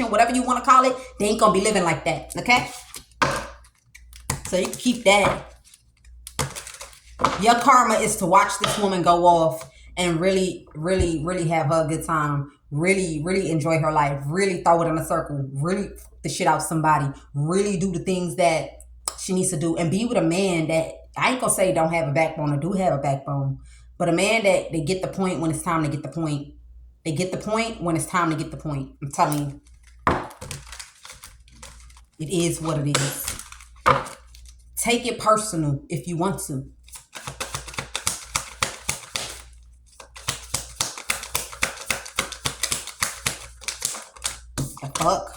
whatever you want to call it, they ain't gonna be living like that, okay? So you can keep that. Your karma is to watch this woman go off and really, really, really have her a good time. Really, really enjoy her life. Really throw it in a circle. Really the shit out somebody. Really do the things that she needs to do. And be with a man that, I ain't gonna say don't have a backbone or do have a backbone. But a man that they get the point when it's time to get the point. They get the point when it's time to get the point. I'm telling you. It is what it is. Take it personal if you want to. Fuck.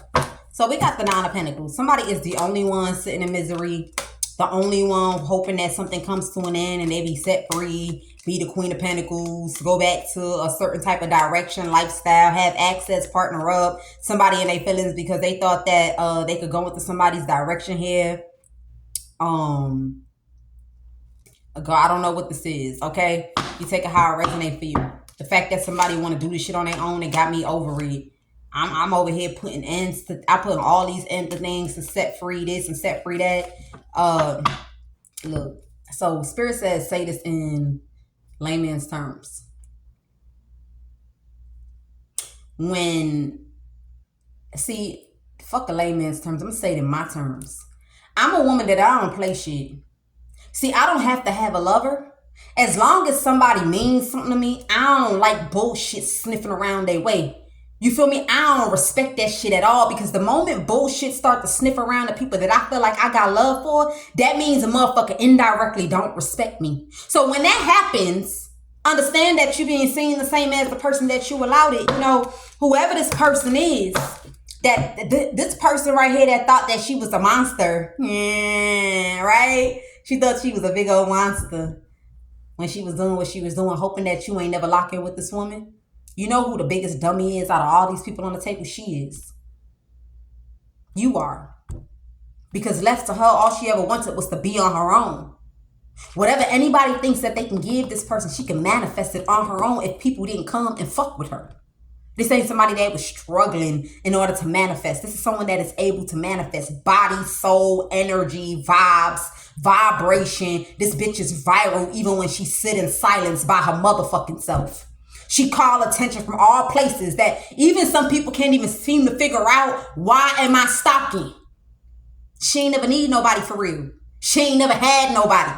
So we got the Nine of Pentacles. Somebody is the only one sitting in misery. The only one hoping that something comes to an end and they be set free. Be the Queen of Pentacles. Go back to a certain type of direction, lifestyle. Have access, partner up. Somebody in their feelings because they thought that they could go into somebody's direction here. Girl, I don't know what this is, okay? You take it how it resonates for you. The fact that somebody want to do this shit on their own, it got me over it. I'm over here putting ends to, I put all these ends to things to set free this and set free that. Look, so Spirit says, say this in layman's terms. Fuck the layman's terms. I'm gonna say it in my terms. I'm a woman that I don't play shit. See, I don't have to have a lover. As long as somebody means something to me, I don't like bullshit sniffing around their way. You feel me? I don't respect that shit at all because the moment bullshit start to sniff around the people that I feel like I got love for, that means a motherfucker indirectly don't respect me. So when that happens, understand that you're being seen the same as the person that you allowed it. You know, whoever this person is, that this person right here that thought that she was a monster, right? She thought she was a big old monster when she was doing what she was doing, hoping that you ain't never lock in with this woman. You know who the biggest dummy is out of all these people on the table? She is. You are. Because left to her, all she ever wanted was to be on her own. Whatever anybody thinks that they can give this person, she can manifest it on her own if people didn't come and fuck with her. This ain't somebody that was struggling in order to manifest. This is someone that is able to manifest body, soul, energy, vibes, vibration. This bitch is viral even when she sit in silence by her motherfucking self. She call attention from all places that even some people can't even seem to figure out, why am I stalking? She ain't never need nobody for real. She ain't never had nobody.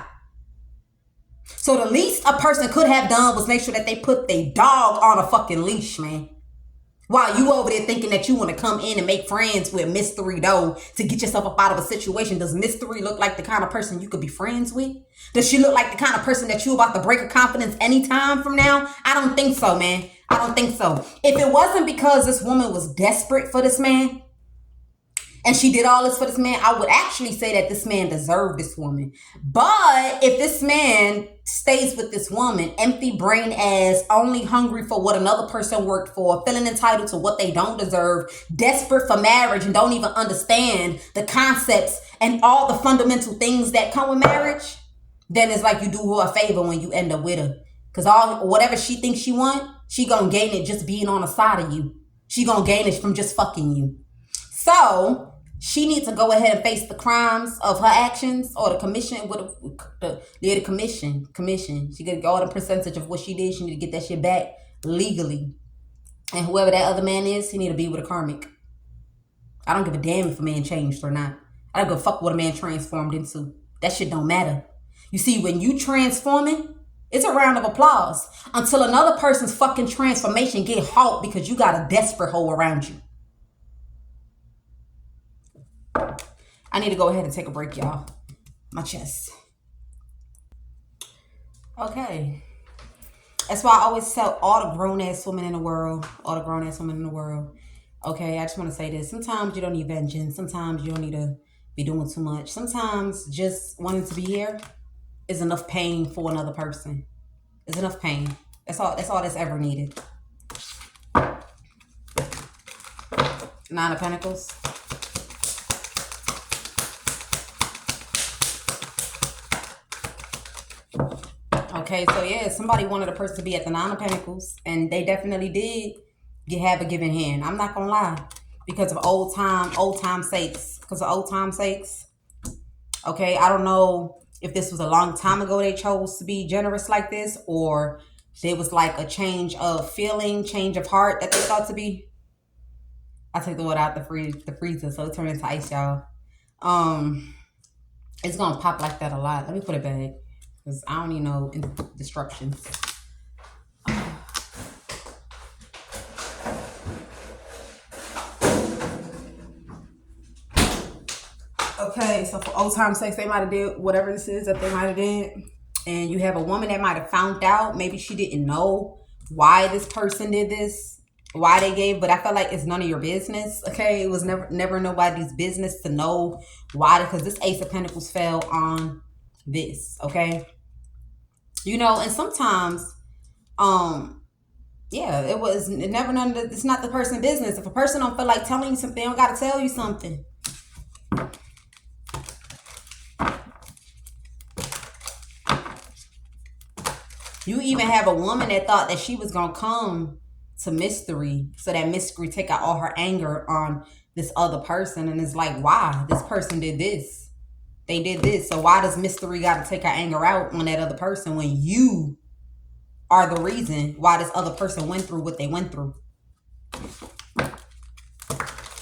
So the least a person could have done was make sure that they put their dog on a fucking leash, man. While you over there thinking that you want to come in and make friends with Mystery though to get yourself up out of a situation. Does Mystery look like the kind of person you could be friends with? Does she look like the kind of person that you about to break her confidence anytime from now? I don't think so, man. I don't think so. If it wasn't because this woman was desperate for this man and she did all this for this man, I would actually say that this man deserved this woman. But if this man stays with this woman, empty brain ass, only hungry for what another person worked for, feeling entitled to what they don't deserve, desperate for marriage and don't even understand the concepts and all the fundamental things that come with marriage, then it's like you do her a favor when you end up with her. Because whatever she thinks she want, she gonna gain it just being on the side of you. She gonna gain it from just fucking you. So She needs to go ahead and face the crimes of her actions, or the commission with the commission. She get all the percentage of what she did. She need to get that shit back legally. And whoever that other man is, he need to be with a karmic. I don't give a damn if a man changed or not. I don't give a fuck what a man transformed into. That shit don't matter. You see, when you transforming, it's a round of applause until another person's fucking transformation get halt because you got a desperate hoe around you. I need to go ahead and take a break, y'all. My chest. Okay. That's why I always tell all the grown-ass women in the world, okay, I just want to say this. Sometimes you don't need vengeance. Sometimes you don't need to be doing too much. Sometimes just wanting to be here is enough pain for another person. It's enough pain. That's all that's ever needed. Nine of Pentacles. Okay, so yeah, somebody wanted a person to be at the Nine of Pentacles, and they definitely did have a given hand. I'm not gonna lie, because of old time sakes. Okay, I don't know if this was a long time ago they chose to be generous like this, or there was like a change of feeling, change of heart that they thought to be. I took the water out the freezer, so it turned into ice, y'all. It's gonna pop like that a lot. Let me put it back, because I don't need no disruptions. Okay, so for old time's sake, they might have did whatever this is that they might have did. And you have a woman that might have found out. Maybe she didn't know why this person did this, why they gave, but I felt like it's none of your business. Okay, it was never nobody's business to know why, because this Ace of Pentacles fell on this. Okay, you know, and sometimes yeah, it's not the person's business. If a person don't feel like telling you something, they don't gotta tell you something. You even have a woman that thought that she was going to come to Mystery, so that Mystery take out all her anger on this other person. And it's like, why? This person did this. They did this. So why does Mystery got to take her anger out on that other person when you are the reason why this other person went through what they went through?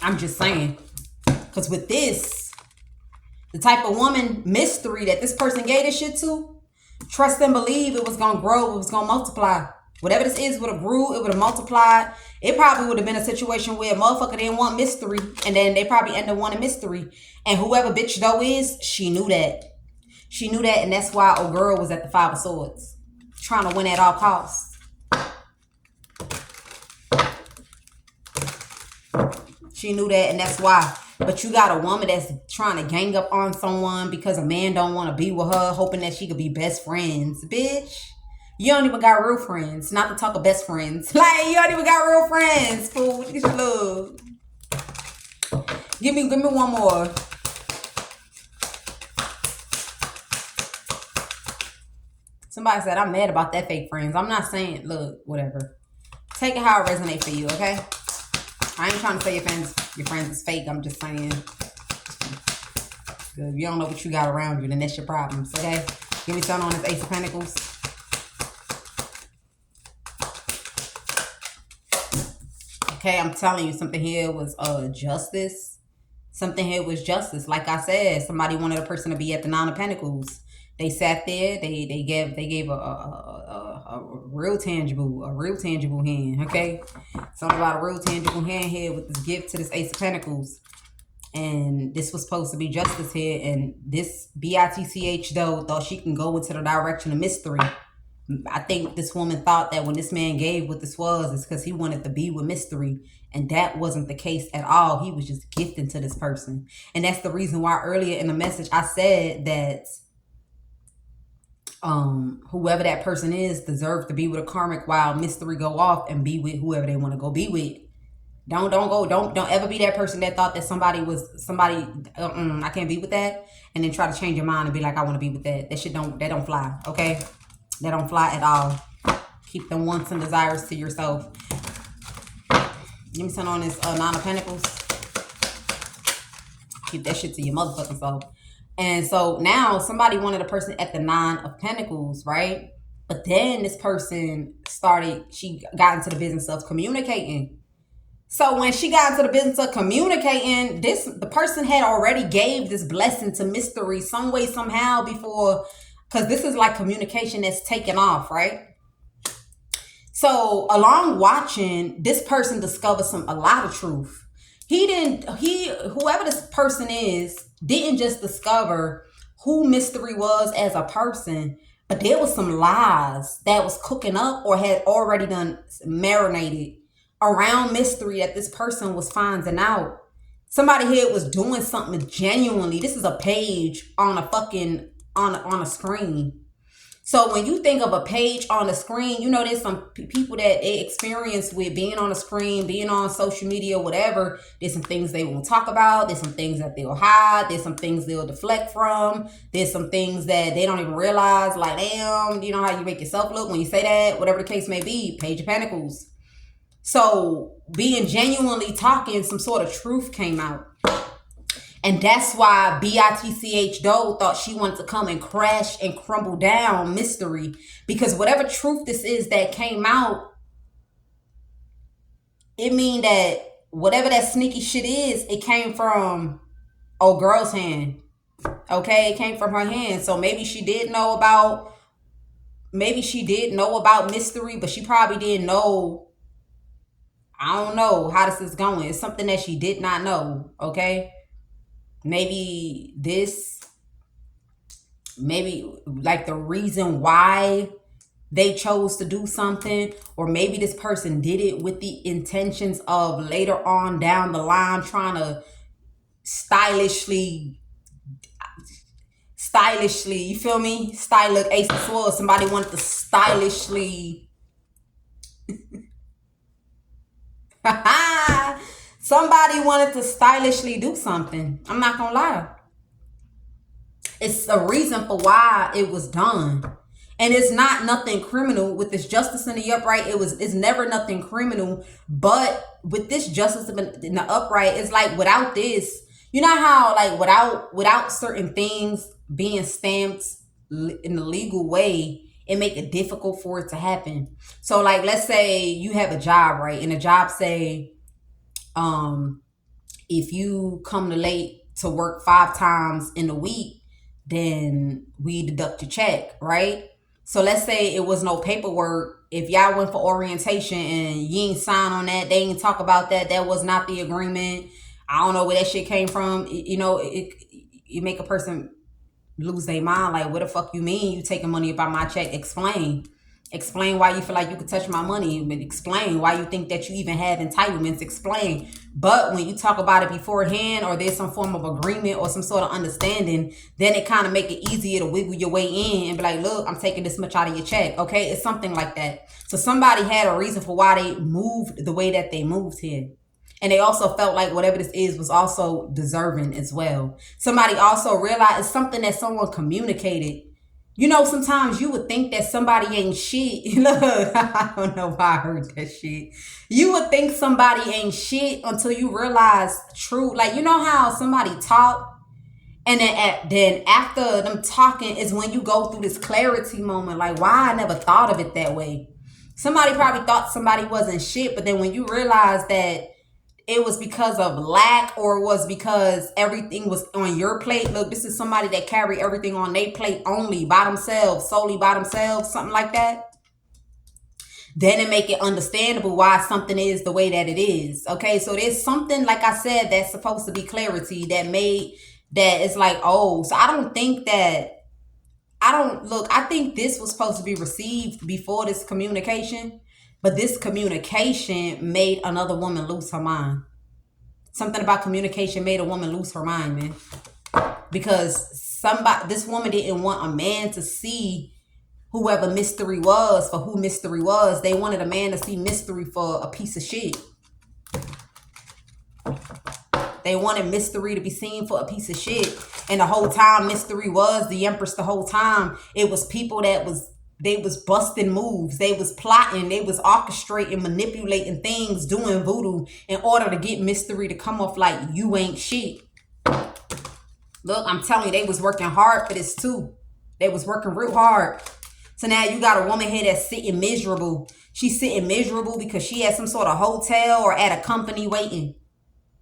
I'm just saying. Because with this, the type of woman, Mystery, that this person gave this shit to, trust and believe it was going to grow. It was going to multiply. Whatever this is would have grew. It would have multiplied. It probably would have been a situation where a motherfucker didn't want Mystery. And then they probably end up wanting Mystery. And whoever bitch though is, she knew that. She knew that. And that's why old girl was at the Five of Swords. Trying to win at all costs. She knew that. And that's why. But you got a woman that's trying to gang up on someone because a man don't want to be with her, hoping that she could be best friends. Bitch, you don't even got real friends. Not to talk of best friends. Like, you don't even got real friends, fool. What you love? Give me one more. Somebody said, I'm mad about that fake friends. I'm not saying, look, whatever. Take it how it resonates for you, okay? I ain't trying to say your friends is fake. I'm just saying, if you don't know what you got around you, then that's your problems, okay? Give me something on this Ace of Pentacles. Okay, I'm telling you, something here was justice. Something here was justice. Like I said, somebody wanted a person to be at the Nine of Pentacles. They sat there. They gave a real tangible hand. Okay, something about a real tangible hand here with this gift to this Ace of Pentacles, and this was supposed to be justice here. And this bitch though thought she can go into the direction of Mystery. I think this woman thought that when this man gave what this was, it's because he wanted to be with Mystery. And that wasn't the case at all. He was just gifting to this person. And that's the reason why earlier in the message I said that whoever that person is deserves to be with a karmic, while Mystery go off and be with whoever they want to go be with. Don't ever be that person that thought that somebody I can't be with that, and then try to change your mind and be like, I want to be with that. That shit don't fly, okay? That don't fly at all. Keep them wants and desires to yourself. Give me something on this Nine of Pentacles. Keep that shit to your motherfucking self. And so now somebody wanted a person at the 9 of Pentacles, right? But then this person she got into the business of communicating. So when she got into the business of communicating, the person had already gave this blessing to mystery some way, somehow before, because this is like communication that's taken off, right? So along watching, this person discovered a lot of truth. Whoever this person is, didn't just discover who mystery was as a person, but there was some lies that was cooking up or had already done marinated around mystery that this person was finding out. Somebody here was doing something genuinely. This is a page on on a screen. So when you think of a page on the screen, you know, there's some people that they experience with being on the screen, being on social media, whatever. There's some things they won't talk about. There's some things that they'll hide. There's some things they'll deflect from. There's some things that they don't even realize, like, damn, you know how you make yourself look when you say that, whatever the case may be. Page of Pentacles. So being genuinely talking, some sort of truth came out. And that's why Bitch Doe thought she wanted to come and crash and crumble down mystery. Because whatever truth this is that came out, it mean that whatever that sneaky shit is, it came from old girl's hand. Okay, it came from her hand. So maybe she did know about mystery, but she probably didn't know. I don't know how this is going. It's something that she did not know. Okay. Maybe like the reason why they chose to do something, or maybe this person did it with the intentions of later on down the line trying to stylishly, you feel me? Look, Ace of Swords, somebody wanted to stylishly somebody wanted to stylishly do something. I'm not gonna lie. It's a reason for why it was done. And it's not nothing criminal. With this justice in the upright, it's never nothing criminal. But with this justice in the upright, it's like without this, you know how like without certain things being stamped in the legal way, it make it difficult for it to happen. So like, let's say you have a job, right? And the job say, if you come late to work 5 times in a week, then we deduct your check, right? So let's say it was no paperwork. If y'all went for orientation and you ain't sign on that, they ain't talk about that, that was not the agreement. I don't know where that shit came from. You know, it make a person lose their mind. Like, what the fuck you mean you taking money about my check? Explain why you feel like you could touch my money. But explain why you think that you even have entitlements. Explain. But when you talk about it beforehand, or there's some form of agreement or some sort of understanding, then it kind of make it easier to wiggle your way in and be like, look, I'm taking this much out of your check. Okay, it's something like that. So somebody had a reason for why they moved the way that they moved here. And they also felt like whatever this is was also deserving as well. Somebody also realized it's something that someone communicated. You know, sometimes you would think that somebody ain't shit. Look, I don't know why I heard that shit. You would think somebody ain't shit until you realize true. Like, you know how somebody talk, and then after them talking is when you go through this clarity moment. Like, why I never thought of it that way. Somebody probably thought somebody wasn't shit, but then when you realize that it was because of lack, or it was because everything was on your plate. Look, this is somebody that carry everything on their plate only by themselves, solely by themselves, something like that. Then it make it understandable why something is the way that it is. Okay, so there's something, like I said, that's supposed to be clarity that made that it's like, oh, so I think this was supposed to be received before this communication. But this communication made another woman lose her mind. Something about communication made a woman lose her mind, man. Because this woman didn't want a man to see whoever mystery was for who mystery was. They wanted a man to see mystery for a piece of shit. They wanted mystery to be seen for a piece of shit. And the whole time mystery was the empress. The whole time it was people they was busting moves. They was plotting. They was orchestrating, manipulating things, doing voodoo in order to get mystery to come off like you ain't shit. Look, I'm telling you, they was working hard for this too. They was working real hard. So now you got a woman here that's sitting miserable. She's sitting miserable because she at some sort of hotel or at a company waiting.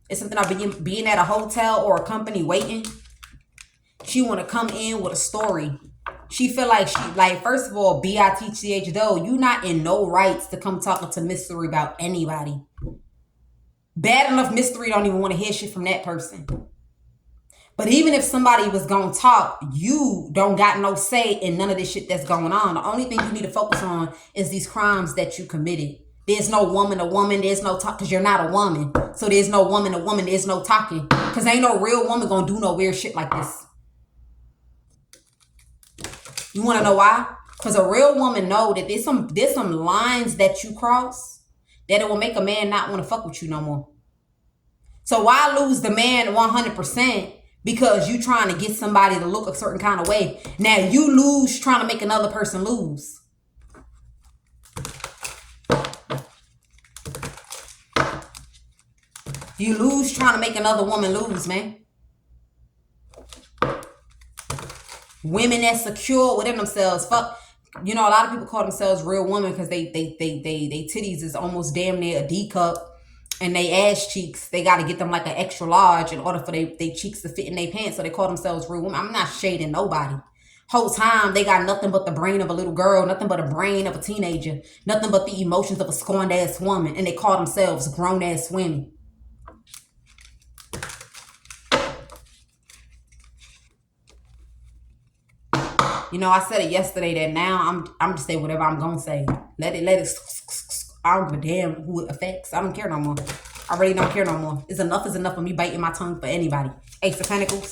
It's something about being at a hotel or a company waiting. She want to come in with a story. She feel like first of all, bitch though, you not in no rights to come talking to Mystery about anybody. Bad enough Mystery don't even want to hear shit from that person. But even if somebody was gonna talk, you don't got no say in none of this shit that's going on. The only thing you need to focus on is these crimes that you committed. There's no woman to woman, there's no talk, because you're not a woman. So there's no woman to woman, there's no talking. Because ain't no real woman gonna do no weird shit like this. You wanna know why? Because a real woman know that there's some lines that you cross that it will make a man not want to fuck with you no more. So why lose the man 100%? Because you trying to get somebody to look a certain kind of way. Now you lose trying to make another person lose. You lose trying to make another woman lose, man. Women that secure within themselves. Fuck. You know, a lot of people call themselves real women because they titties is almost damn near a D cup. And they ass cheeks, they got to get them like an extra large in order for they cheeks to fit in their pants. So they call themselves real women. I'm not shading nobody. Whole time, they got nothing but the brain of a little girl, nothing but a brain of a teenager, nothing but the emotions of a scorned ass woman. And they call themselves grown ass women. You know, I said it yesterday that now I'm just saying whatever I'm going to say. Let it. I don't give a damn who it affects. I don't care no more. I really don't care no more. It's enough of me biting my tongue for anybody. Ace of Pentacles.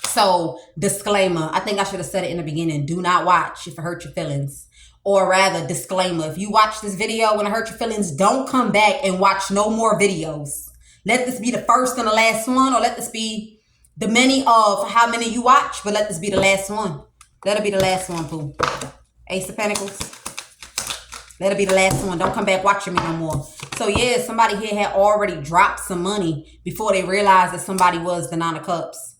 So, disclaimer. I think I should have said it in the beginning. Do not watch if it hurt your feelings. Or rather, disclaimer. If you watch this video when it hurt your feelings, don't come back and watch no more videos. Let this be the first and the last one. Or let this be the many of how many you watch. But let this be the last one. Let it be the last one, Pooh. Ace of Pentacles. Let it be the last one. Don't come back watching me no more. So yeah, somebody here had already dropped some money before they realized that somebody was the Nine of Cups.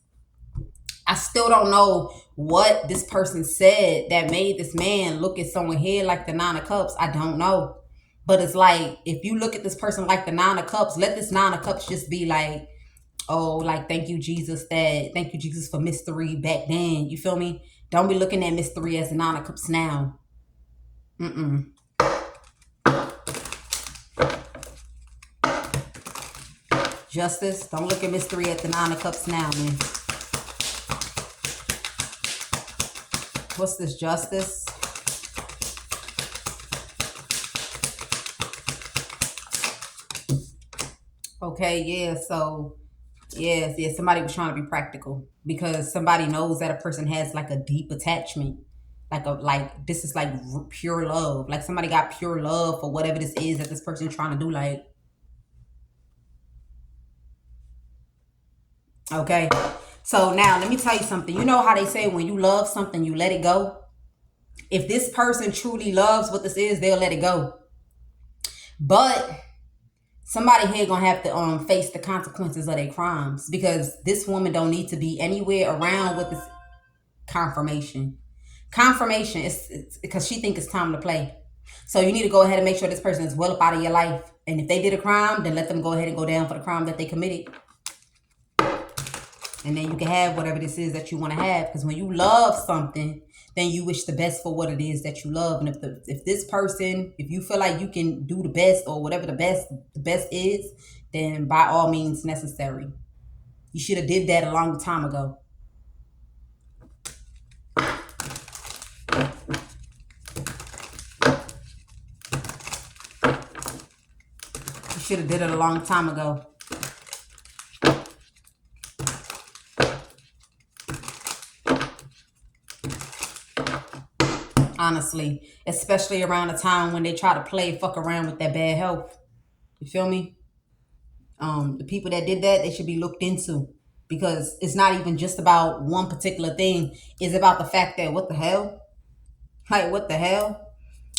I still don't know what this person said that made this man look at someone here like the Nine of Cups. I don't know. But it's like, if you look at this person like the Nine of Cups, let this Nine of Cups just be like, oh, like, thank you, Jesus, thank you, Jesus, for Mystery back then. You feel me? Don't be looking at Mystery as the Nine of Cups now. Justice, don't look at Mystery at the Nine of Cups now, man. What's this, Justice? Okay, yeah, so, yeah, somebody was trying to be practical because somebody knows that a person has like a deep attachment. Like this is like pure love. Like somebody got pure love for whatever this is that this person is trying to do, like. Okay, so now let me tell you something. You know how they say when you love something, you let it go? If this person truly loves what this is, they'll let it go. But somebody here gonna have to face the consequences of their crimes, because this woman don't need to be anywhere around with this confirmation. Confirmation is because she think it's time to play. So you need to go ahead and make sure this person is well up out of your life. And if they did a crime, then let them go ahead and go down for the crime that they committed. And then you can have whatever this is that you want to have. Because when you love something, then you wish the best for what it is that you love. And if this person, if you feel like you can do the best or whatever the best is, then by all means necessary. You should have did that a long time ago. You should have did it a long time ago. Honestly, especially around the time when they try to fuck around with that bad health. You feel me? The people that did that, they should be looked into, because it's not even just about one particular thing. It's about the fact that what the hell? Like, what the hell?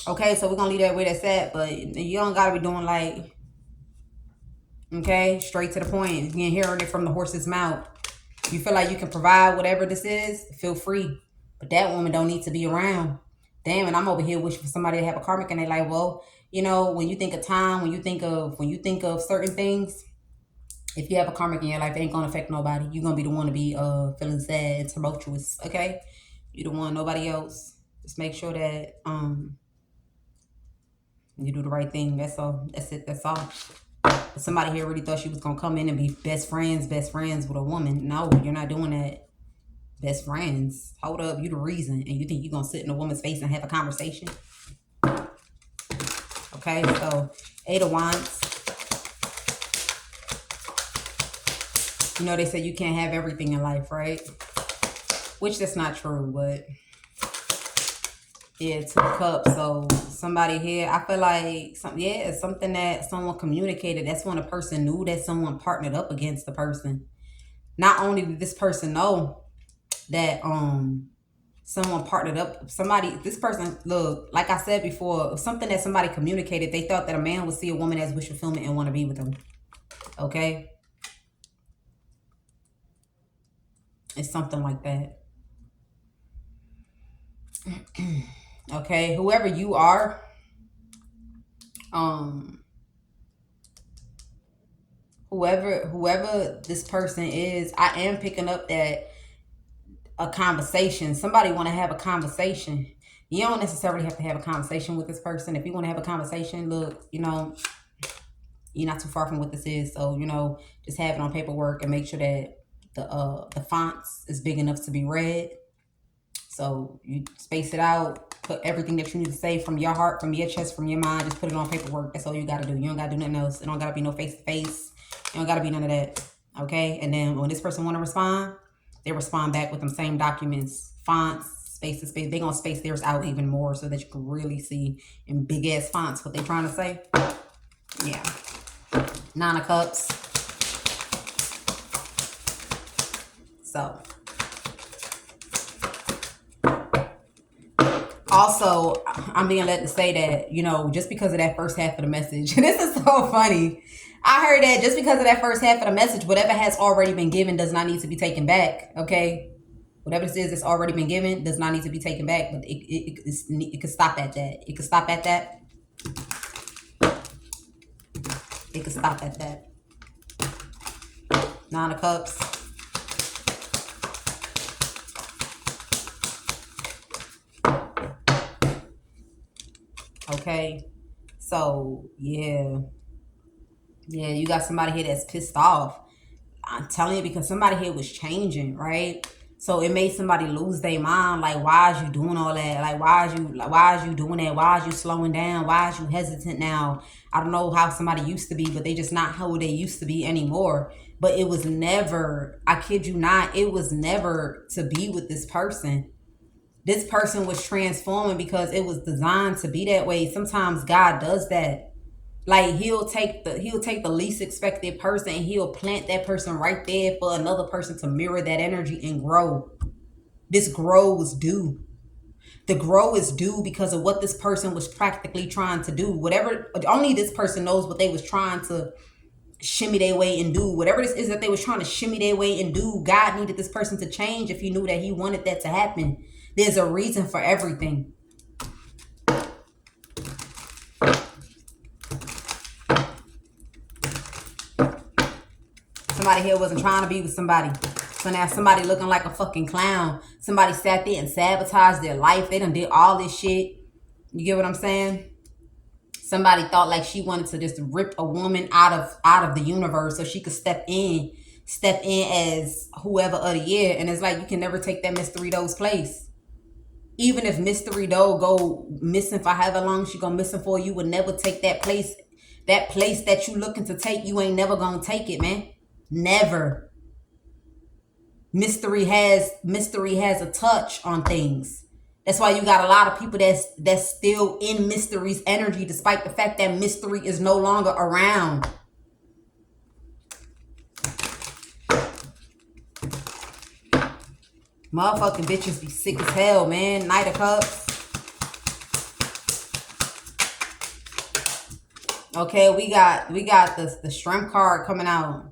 Okay, so we're going to leave that where that's at, but you don't got to be doing like, okay, straight to the point. You're hearing it from the horse's mouth. You feel like you can provide whatever this is, feel free. But that woman don't need to be around. Damn, and I'm over here wishing for somebody to have a karmic, and they like, well, you know, when you think of time, when you think of certain things, if you have a karmic in your life, it ain't gonna affect nobody. You're gonna be the one to be feeling sad and tumultuous. Okay, you the one, nobody else. Just make sure that you do the right thing. That's all. That's it. That's all. But somebody here really thought she was gonna come in and be best friends with a woman. No, you're not doing that. Best friends. Hold up, you the reason, and you think you're gonna sit in a woman's face and have a conversation? Okay, so 8 of Wands. You know, they say you can't have everything in life, right? Which that's not true, but yeah, 2 of Cups. So somebody here, I feel like it's something that someone communicated. That's when a person knew that someone partnered up against the person. Not only did this person know that someone partnered up, this person, look, like I said before, something that somebody communicated. They thought that a man would see a woman as wish fulfillment and want to be with them. Okay, it's something like that. Okay, whoever you are, whoever this person is, I am picking up that a conversation. Somebody want to have a conversation. You don't necessarily have to have a conversation with this person. If you want to have a conversation, look, you know, you're not too far from what this is. So, you know, just have it on paperwork and make sure that the fonts is big enough to be read. So you space it out, put everything that you need to say from your heart, from your chest, from your mind, just put it on paperwork. That's all you got to do. You don't got to do nothing else. It don't got to be no face-to-face. You don't got to be none of that. Okay? And then when this person want to respond, they respond back with them same documents, fonts, space to space. They're going to space theirs out even more so that you can really see in big-ass fonts what they're trying to say. Yeah. 9 of Cups. So... also, I'm being led to say that, you know, just because of that first half of the message, this is so funny. I heard that just because of that first half of the message, whatever has already been given does not need to be taken back, okay? Whatever this is that's already been given does not need to be taken back, but it could stop at that. It could stop at that. It could stop at that. 9 of Cups. Okay, so yeah, you got somebody here that's pissed off. I'm telling you, because somebody here was changing, right? So it made somebody lose their mind. Like, why is you doing all that? Like, why is you doing that? Why is you slowing down? Why is you hesitant now? I don't know how somebody used to be, but they just not how they used to be anymore. But it was never, I kid you not, it was never to be with this person. This person was transforming because it was designed to be that way. Sometimes God does that. Like he'll take the least expected person and he'll plant that person right there for another person to mirror that energy and grow. This grow is due. The grow is due because of what this person was practically trying to do. Whatever, only this person knows what they was trying to shimmy their way and do. Whatever this is that they was trying to shimmy their way and do, God needed this person to change if he knew that he wanted that to happen. There's a reason for everything. Somebody here wasn't trying to be with somebody. So now somebody looking like a fucking clown. Somebody sat there and sabotaged their life. They done did all this shit. You get what I'm saying? Somebody thought like she wanted to just rip a woman out of the universe so she could step in as whoever of the year. And it's like you can never take that Mystery Doe's place. Even if Mystery Doe go missing for however long she go missing for, you would never take that place. That place that you looking to take, you ain't never gonna take it, man. Never. Mystery has a touch on things. That's why you got a lot of people that's still in Mystery's energy, despite the fact that Mystery is no longer around. Motherfucking bitches be sick as hell, man. Knight of Cups. Okay, we got the Strength card coming out.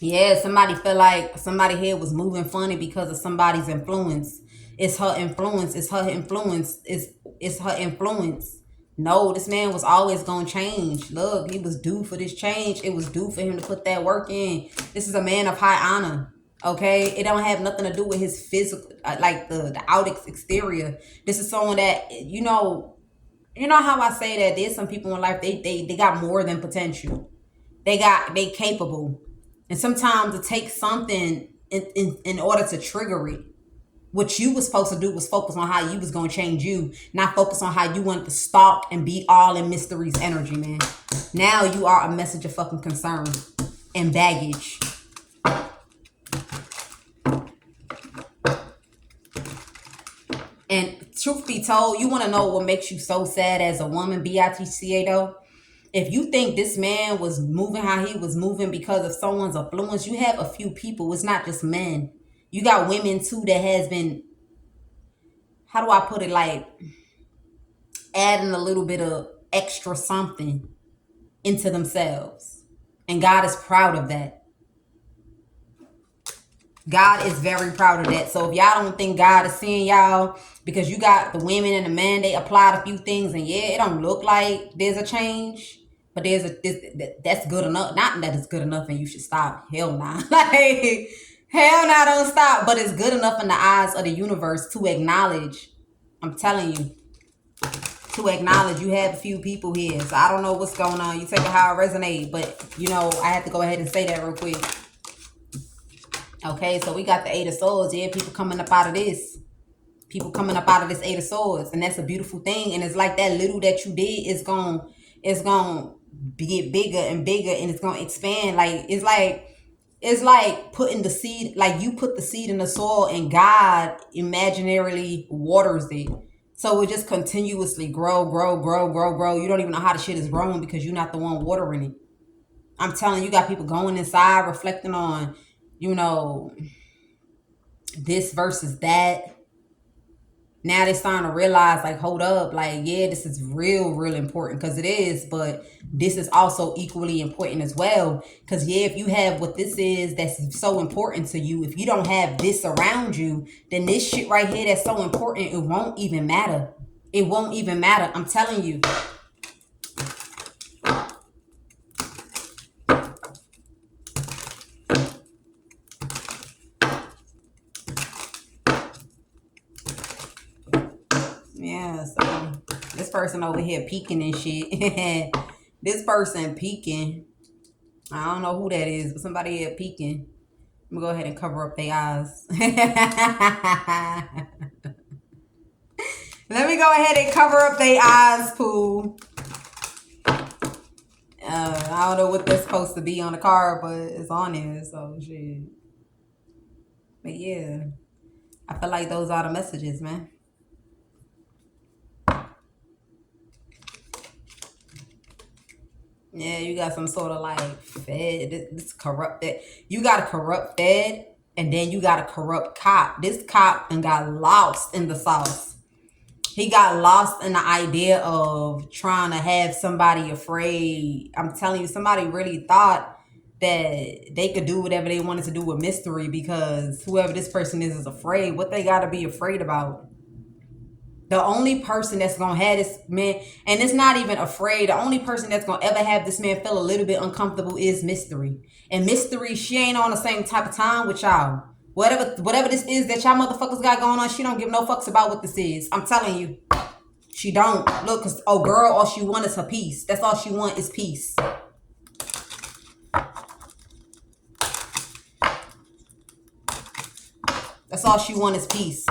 Yeah, somebody felt like somebody here was moving funny because of somebody's influence. It's her influence. It's her influence. It's her influence. No, this man was always gonna change. Look, he was due for this change. It was due for him to put that work in. This is a man of high honor. Okay, it don't have nothing to do with his physical, like the out exterior. This is someone that you know how I say that there's some people in life they got more than potential. They capable. And sometimes it takes something in order to trigger it. What you was supposed to do was focus on how you was gonna change you, not focus on how you wanted to stalk and be all in Mystery's energy, man. Now you are a message of fucking concern and baggage. And truth be told, you want to know what makes you so sad as a woman, BITCA though? If you think this man was moving how he was moving because of someone's influence, you have a few people. It's not just men. You got women too that has been, how do I put it, like adding a little bit of extra something into themselves. And God is proud of that. God is very proud of that. So if y'all don't think God is seeing y'all because you got the women and the men, they applied a few things and yeah, it don't look like there's a change, but that's good enough. Not that it's good enough and you should stop. Hell nah. Like hell nah, don't stop. But it's good enough in the eyes of the universe to acknowledge. I'm telling you, to acknowledge you have a few people here. So I don't know what's going on. You take it how it resonates, but I have to go ahead and say that real quick. Okay, so we got the Eight of Swords. Yeah, people coming up out of this. People coming up out of this Eight of Swords. And that's a beautiful thing. And it's like that little that you did is going to get bigger and bigger and it's going to expand. Like, it's like putting the seed, like you put the seed in the soil and God imaginarily waters it. So it just continuously grow. You don't even know how the shit is growing because you're not the one watering it. I'm telling you, got people going inside, reflecting on, this versus that. Now they're starting to realize, like, hold up, like, yeah, this is real important because it is, but this is also equally important as well. Because, yeah, if you have what this is that's so important to you, if you don't have this around you, then this shit right here that's so important, it won't even matter. It won't even matter. I'm telling you. Yeah, so this person over here peeking and shit. This person peeking. I don't know who that is, but somebody here peeking. I'm gonna go ahead and cover up their eyes. Let me go ahead and cover up their eyes, Pooh. I don't know what that's supposed to be on the card, but it's on there, so shit. But yeah, I feel like those are the messages, man. Yeah, you got some sort of like Fed. This corrupted. You got a corrupt Fed, and then you got a corrupt cop. This cop and got lost in the sauce. He got lost in the idea of trying to have somebody afraid. I'm telling you, somebody really thought that they could do whatever they wanted to do with Mystery because whoever this person is afraid. What they got to be afraid about? The only person that's going to have this man, and it's not even afraid, the only person that's going to ever have this man feel a little bit uncomfortable is Mystery. And Mystery, she ain't on the same type of time with y'all. Whatever this is that y'all motherfuckers got going on, she don't give no fucks about what this is. I'm telling you. She don't. Look, because, oh, girl, all she wants is her peace. That's all she wants is peace. That's all she wants is peace.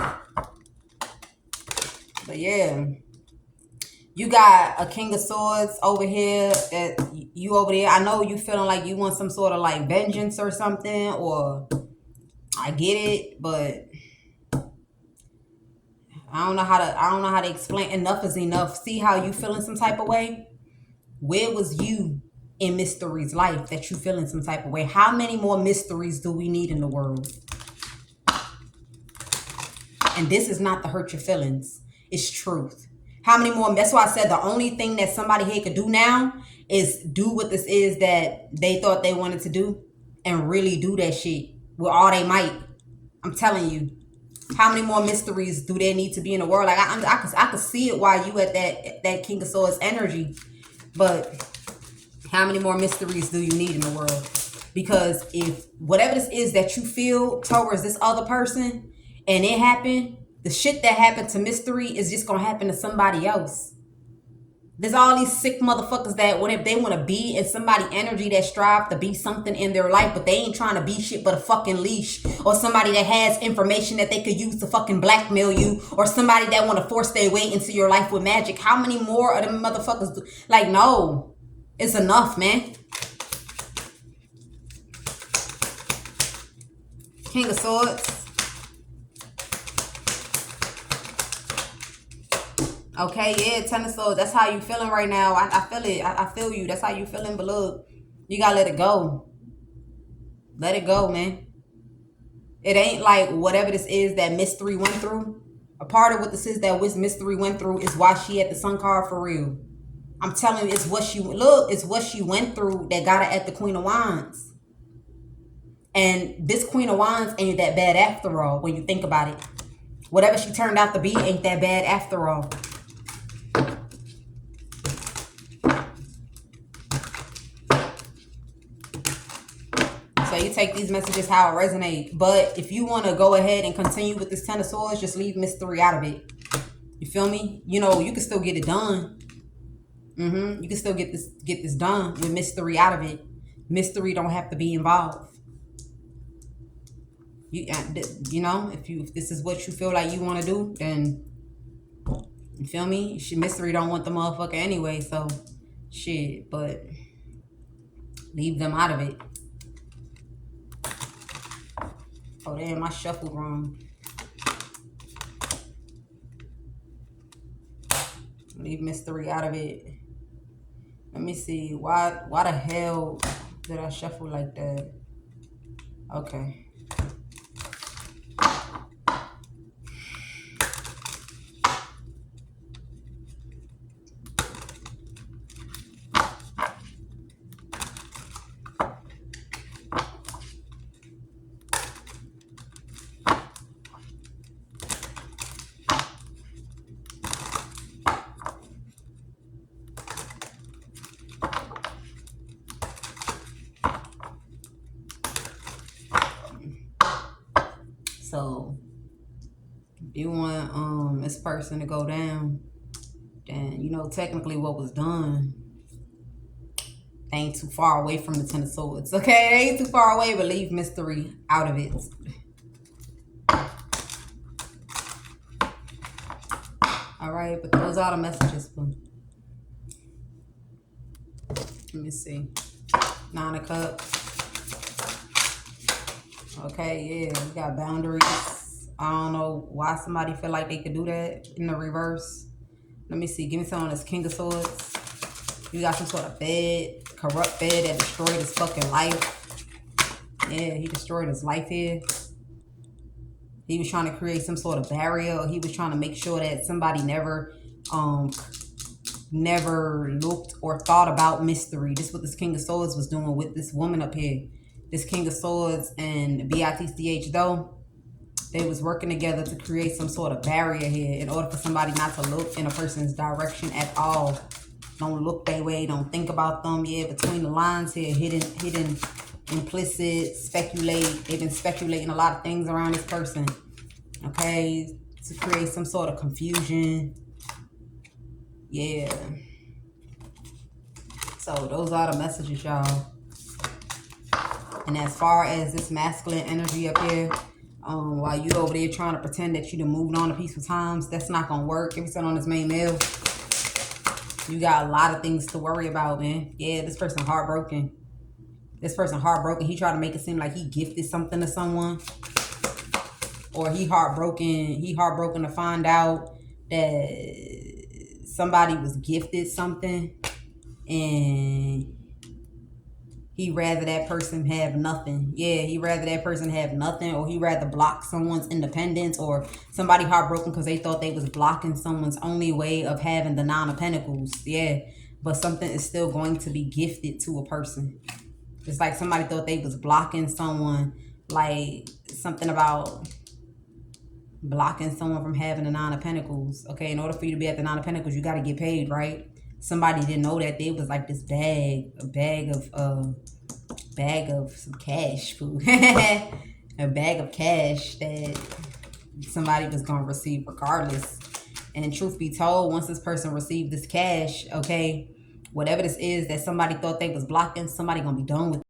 But yeah, you got a King of Swords over here. That you over there. I know you feeling like you want some sort of like vengeance or something, or I get it, but I don't know how to explain. Enough is enough. See how you feeling some type of way? Where was you in Mystery's life that you feeling some type of way? How many more mysteries do we need in the world? And this is not to hurt your feelings. It's truth. How many more? That's why I said the only thing that somebody here could do now is do what this is that they thought they wanted to do and really do that shit with all they might. I'm telling you. How many more mysteries do there need to be in the world? Like I could see it while you at that King of Swords energy, but how many more mysteries do you need in the world? Because if whatever this is that you feel towards this other person and it happened, the shit that happened to mystery is just gonna happen to somebody else. There's all these sick motherfuckers that when they want to be in somebody energy that strive to be something in their life, but they ain't trying to be shit but a fucking leash, or somebody that has information that they could use to fucking blackmail you, or somebody that want to force their way into your life with magic. How many more of them motherfuckers do? Like, no, it's enough, man. King of Swords. Okay, yeah, Ten of Swords. That's how you feeling right now. I feel it. I feel you. That's how you feeling, but look, you gotta let it go. Let it go, man. It ain't like whatever this is that Miss 3 went through. A part of what this is that Miss 3 went through is why she had the Sun card for real. I'm telling you, it's what she went through that got her at the Queen of Wands. And this Queen of Wands ain't that bad after all when you think about it. Whatever she turned out to be ain't that bad after all. So you take these messages how it resonates. But if you want to go ahead and continue with this Ten of Swords, just leave Miss 3 out of it. You feel me? You know, you can still get it done. You can still get this done with Miss 3 out of it. Miss 3 don't have to be involved. You know, if this is what you feel like you want to do, then you feel me? Miss 3 don't want the motherfucker anyway, so shit. But leave them out of it. Oh damn, I shuffled wrong. Leave Miss 3 out of it. Let me see. Why the hell did I shuffle like that? Okay. So if you want this person to go down, then you know technically what was done ain't too far away from the Ten of Swords. Okay, it ain't too far away, but leave Miss 3 out of it. All right, but those are the messages. Let me see. 9 of Cups. Okay, yeah, we got boundaries. I don't know why somebody feel like they could do that in the reverse. Let me see. Give me some on this King of Swords. You got some sort of fed, corrupt fed that destroyed his fucking life. Yeah, he destroyed his life here. He was trying to create some sort of barrier. Or he was trying to make sure that somebody never looked or thought about mystery. This is what this King of Swords was doing with this woman up here. This King of Swords and BITCH though, they was working together to create some sort of barrier here in order for somebody not to look in a person's direction at all. Don't look their way. Don't think about them. Yeah, between the lines here, hidden, implicit, speculate. They've been speculating a lot of things around this person. Okay, to create some sort of confusion. Yeah. So those are the messages, y'all. And as far as this masculine energy up here, while you over there trying to pretend that you done moved on to peaceful times, that's not gonna work. Give me something on this main male. You got a lot of things to worry about, man. Yeah, this person heartbroken. This person heartbroken. He tried to make it seem like he gifted something to someone. Or he heartbroken to find out that somebody was gifted something. And he rather that person have nothing. Yeah, he rather that person have nothing, or he rather block someone's independence, or somebody heartbroken because they thought they was blocking someone's only way of having the 9 of Pentacles. Yeah, but something is still going to be gifted to a person. It's like somebody thought they was blocking someone, like something about blocking someone from having the Nine of Pentacles. Okay, in order for you to be at the Nine of Pentacles, you got to get paid, right? Somebody didn't know that there was like this bag of some cash food, a bag of cash that somebody was gonna receive regardless. And truth be told, once this person received this cash, okay, whatever this is that somebody thought they was blocking, somebody gonna be done with